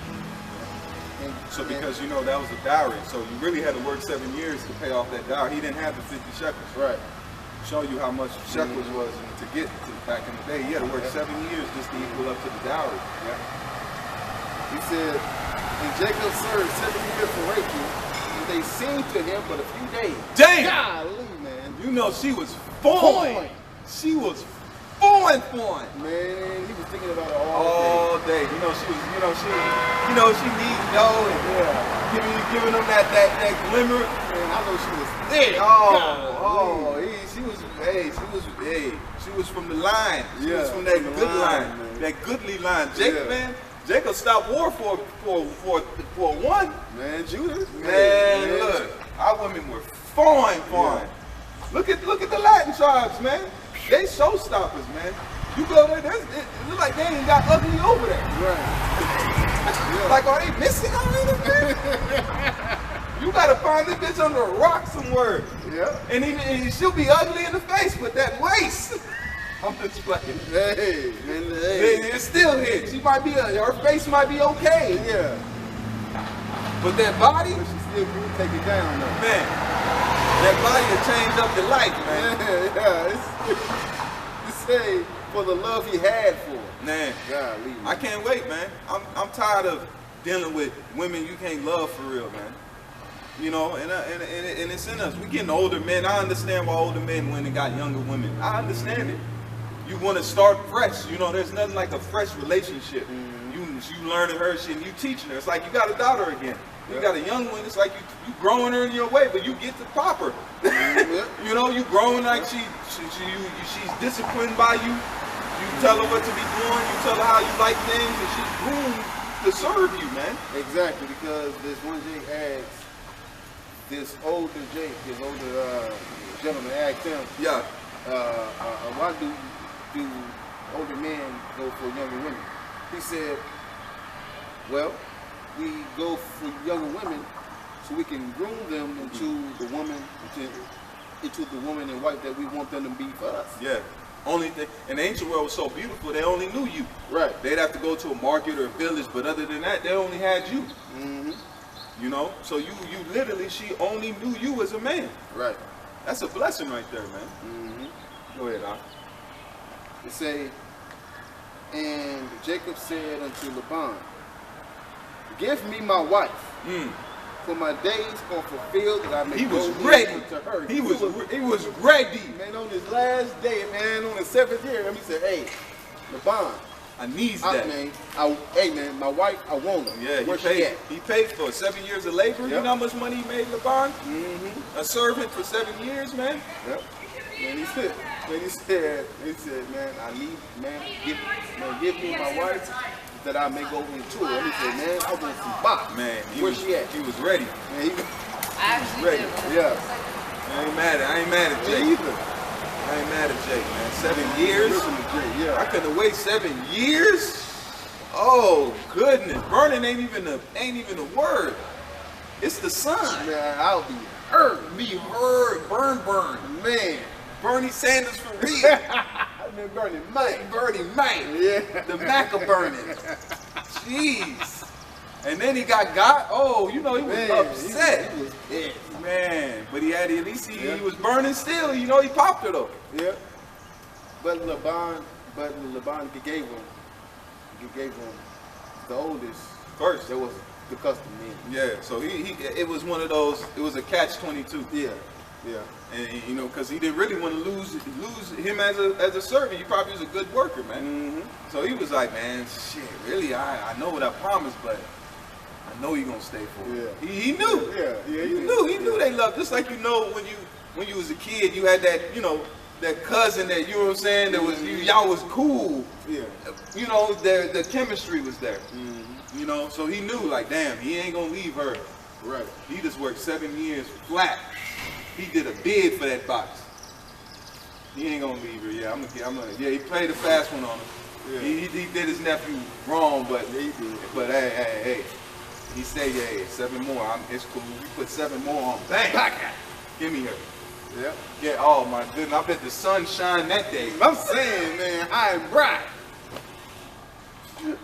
[SPEAKER 1] So because you know that was a dowry, so you really had to work 7 years to pay off that dowry. He didn't have the 50 shekels.
[SPEAKER 2] Right.
[SPEAKER 1] Show you how much shekels was to get to back in the day. He had to work 7 years just to equal up to the dowry.
[SPEAKER 2] He said, and Jacob served 7 years for Rachel, and they seemed to him but a few days.
[SPEAKER 1] Damn!
[SPEAKER 2] Golly, man.
[SPEAKER 1] You know she was fine. She was fine.
[SPEAKER 2] Man, he was thinking about it
[SPEAKER 1] All day. You know she needs dough and giving them that glimmer.
[SPEAKER 2] Man, I know she was thick.
[SPEAKER 1] She was from the line. She was from that
[SPEAKER 2] from the
[SPEAKER 1] good
[SPEAKER 2] line,
[SPEAKER 1] line,
[SPEAKER 2] man.
[SPEAKER 1] that goodly line. Jacob, man, Jacob stopped war for one.
[SPEAKER 2] Man, Judas.
[SPEAKER 1] Man, look, our women were fine.
[SPEAKER 2] Yeah.
[SPEAKER 1] Look at the Latin tribes, man. They showstoppers, man. You go there, it look like they ain't got ugly over there.
[SPEAKER 2] Right.
[SPEAKER 1] Like, are they missing out in bitch? You gotta find this bitch under a rock somewhere.
[SPEAKER 2] Yeah.
[SPEAKER 1] And she'll be ugly in the face, but that waist. I'm just playing.
[SPEAKER 2] Hey, man, hey.
[SPEAKER 1] It's still hit. She might be, her face might be okay.
[SPEAKER 2] Yeah.
[SPEAKER 1] But that body,
[SPEAKER 2] But she still can take it down, though.
[SPEAKER 1] man, that body will change up your life, man.
[SPEAKER 2] Yeah. It's say for the love he had for her.
[SPEAKER 1] Man,
[SPEAKER 2] Golly.
[SPEAKER 1] I can't wait, man. I'm tired of dealing with women you can't love for real, man. You know, and it's in us. We getting older men. I understand why older men went and got younger women. I understand it. You want to start fresh. You know, there's nothing like a fresh relationship. You learning her shit and you teaching her. It's like you got a daughter again. You got a young one. It's like you growing her in your way, but you get to pop her. You know, you growing like she's disciplined by you. You tell her what to be doing. You tell her how you like things, and she's groomed to serve you, man.
[SPEAKER 2] Exactly, because this one Jake asks, this older Jake, this older gentleman asked him, why do older men go for younger women? He said, well, we go for younger women so we can groom them into the woman, into the woman and wife that we want them to be for us.
[SPEAKER 1] Yeah. Only thing, and the ancient world was so beautiful, they only knew you.
[SPEAKER 2] Right.
[SPEAKER 1] They'd have to go to a market or a village, but other than that, they only had you.
[SPEAKER 2] Mm-hmm.
[SPEAKER 1] You know, so you literally, she only knew you as a man.
[SPEAKER 2] Right.
[SPEAKER 1] That's a blessing right there, man.
[SPEAKER 2] Mm-hmm.
[SPEAKER 1] Go ahead, Doc.
[SPEAKER 2] It say, and Jacob said unto Laban, give me my wife, for my days are fulfilled that I may
[SPEAKER 1] He was
[SPEAKER 2] go
[SPEAKER 1] ready.
[SPEAKER 2] in to her.
[SPEAKER 1] He was ready.
[SPEAKER 2] Man, on his last day, man, on the 7th year, he said, hey, Laban,
[SPEAKER 1] I needs that.
[SPEAKER 2] hey man, my wife, I want her.
[SPEAKER 1] Yeah,
[SPEAKER 2] where she at?
[SPEAKER 1] he paid for it. 7 years of labor.
[SPEAKER 2] Yep.
[SPEAKER 1] You know how much money he made, Laban?
[SPEAKER 2] Mm-hmm.
[SPEAKER 1] A servant for 7 years, man.
[SPEAKER 2] Yep. Man, he said, man, I need, give me my wife that I may go into her. He said, man, I want to see Bob.
[SPEAKER 1] Man,
[SPEAKER 2] where she at?
[SPEAKER 1] He was ready.
[SPEAKER 2] Man, he
[SPEAKER 1] was ready.
[SPEAKER 2] Yeah.
[SPEAKER 1] I ain't mad at Jake.
[SPEAKER 2] Me either.
[SPEAKER 1] I ain't mad at Jake, man. 7 years.
[SPEAKER 2] Listen to Jake, yeah.
[SPEAKER 1] I couldn't wait 7 years. Oh goodness, burning ain't even a word. It's the sun.
[SPEAKER 2] Man, I'll be hurt.
[SPEAKER 1] Be heard, burn.
[SPEAKER 2] Man.
[SPEAKER 1] Bernie Sanders for real.
[SPEAKER 2] I've been burning Mike.
[SPEAKER 1] Bernie Mac.
[SPEAKER 2] Yeah.
[SPEAKER 1] The Mac of burning. Jeez. And then he got. Oh, you know, he was upset.
[SPEAKER 2] He was pissed.
[SPEAKER 1] Man, but at least he was burning still. You know, he popped her though.
[SPEAKER 2] Yeah. But Laban gave him the oldest
[SPEAKER 1] First.
[SPEAKER 2] that was the custom name.
[SPEAKER 1] Yeah, so it was one of those, it was a catch-22.
[SPEAKER 2] Yeah. Yeah.
[SPEAKER 1] And you know, because he didn't really want to lose him as a servant. He probably was a good worker, man.
[SPEAKER 2] Mm-hmm.
[SPEAKER 1] So he was like, man, shit, really, I know what I promised, but I know you're gonna stay for it.
[SPEAKER 2] Yeah.
[SPEAKER 1] He knew.
[SPEAKER 2] Yeah.
[SPEAKER 1] He knew they loved. Just like, you know, when you was a kid, you had that, you know, that cousin that, you know what I'm saying, that was y'all was cool.
[SPEAKER 2] Yeah.
[SPEAKER 1] You know, the chemistry was there.
[SPEAKER 2] Mm-hmm.
[SPEAKER 1] You know, so he knew, like, damn, he ain't gonna leave her.
[SPEAKER 2] Right.
[SPEAKER 1] He just worked 7 years flat. He did a bid for that box. He ain't gonna leave her. Yeah, yeah, he played a fast one on him. Yeah. He did his nephew wrong, but
[SPEAKER 2] he did.
[SPEAKER 1] But hey, he said, yeah, 7 more. It's cool. We put 7 more on. Bang! Give me her.
[SPEAKER 2] Yeah.
[SPEAKER 1] Yeah. Oh my goodness! I bet the sun shined that day.
[SPEAKER 2] I'm saying, man, high and bright.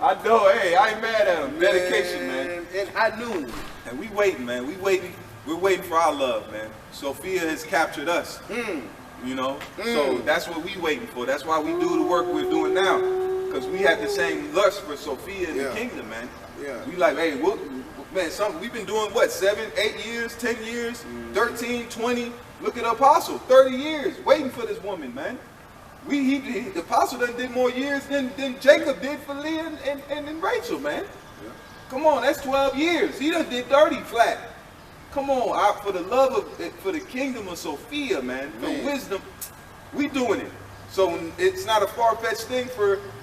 [SPEAKER 1] I know. Hey, I ain't mad at him. Dedication, man.
[SPEAKER 2] And high noon.
[SPEAKER 1] And we waiting, man. We're waiting for our love, man. Sophia has captured us. You know? So that's what we waiting for. That's why we do the work we're doing now. Because we have the same lust for Sophia in the kingdom, man. Yeah. We like, hey, man, we've been doing what, 7, 8 years, 10 years, 13, 20. Look at the apostle, 30 years waiting for this woman, man. The apostle done did more years than Jacob did for Leah and Rachel, man. Yeah. Come on, that's 12 years. He done did 30 flat. Come on, for the love of, for the kingdom of Sophia, man, for wisdom, we doing it. So it's not a far-fetched thing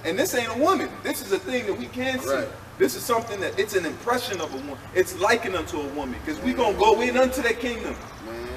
[SPEAKER 1] and this ain't a woman. This is a thing that we can see. Right. This is something that, it's an impression of a woman. It's likened unto a woman, because we gonna go in unto that kingdom.
[SPEAKER 2] Man,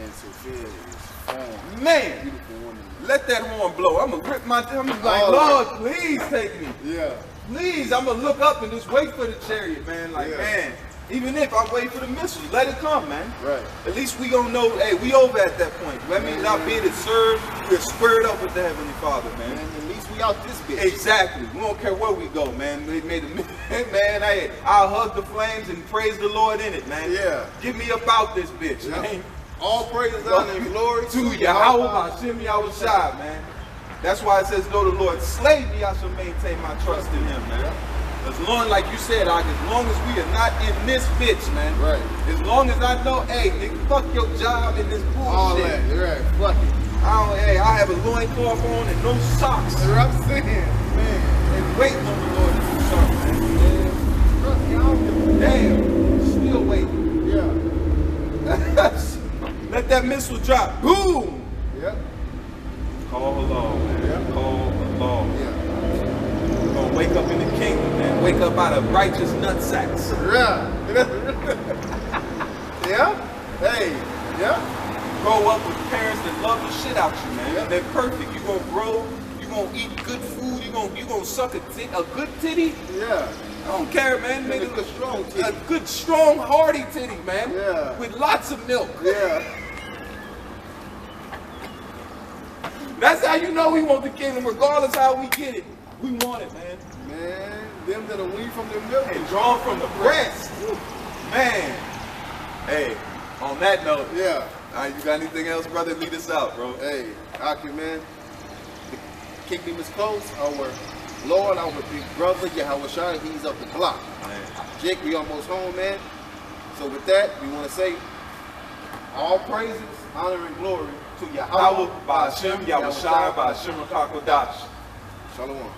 [SPEAKER 2] and Sophia is formed.
[SPEAKER 1] Man,
[SPEAKER 2] beautiful woman.
[SPEAKER 1] Let that horn blow. I'm gonna grip my, I'm like, Lord, please take me.
[SPEAKER 2] Yeah.
[SPEAKER 1] Please, I'm gonna look up and just wait for the chariot, man. Like, man, even if I wait for the missile, let it come, man. Right. At least we gonna know, hey, we over at that point. That means our bid is served. We're squared up with the Heavenly Father, man.
[SPEAKER 2] At least we out this bitch.
[SPEAKER 1] Exactly. We don't care where we go, man. They made man, hey, I'll hug the flames and praise the Lord in it, man. Yeah. Get me up out this bitch, man. All praise, honor, and glory to Yahweh Hashem Yahushua, man. That's why it says, though the Lord slay me, I shall maintain my trust in him, man. As long, like you said, as long as we are not in this bitch, man. Right. As long as I know, hey, nigga, fuck your job and this bullshit. All that, right, fuck it. I have a loincloth on and no socks. That's what I'm saying, man. And waiting on the Lord to do something, man. Damn, still waiting. Yeah. Let that missile drop. Boom. Yep. Call the law, man. Yep. Call the law. Yeah. We're gonna wake up in the kingdom, man. Wake up out of righteous nutsacks. Yeah. Yeah. Hey. Yeah. Grow up with parents that love the shit out you, man. Yep. They're perfect. You're gonna grow. You're gonna eat good food. You're gonna suck a good titty. Yeah. I don't care, man. Make a strong titty. A good, strong, hearty titty, man. Yeah. With lots of milk. Yeah. That's how you know we want the kingdom, regardless how we get it. We want it, man.
[SPEAKER 2] Man, them that are weaned from their milk.
[SPEAKER 1] And drawn from the breast. Man. Hey, on that note,
[SPEAKER 2] Yeah.
[SPEAKER 1] you got anything else, brother? Lead us out, bro.
[SPEAKER 2] Hey, Aki, man. The kingdom is close. Our Lord, our big brother, Yahweh Shai, he's up the block.
[SPEAKER 1] Man.
[SPEAKER 2] Jake, we almost home, man. So with that, we want to say all praises, honor, and glory to Yahweh.
[SPEAKER 1] Power by Hashem, Yahweh Shai, by Hashem HaKadosh.
[SPEAKER 2] Shalom.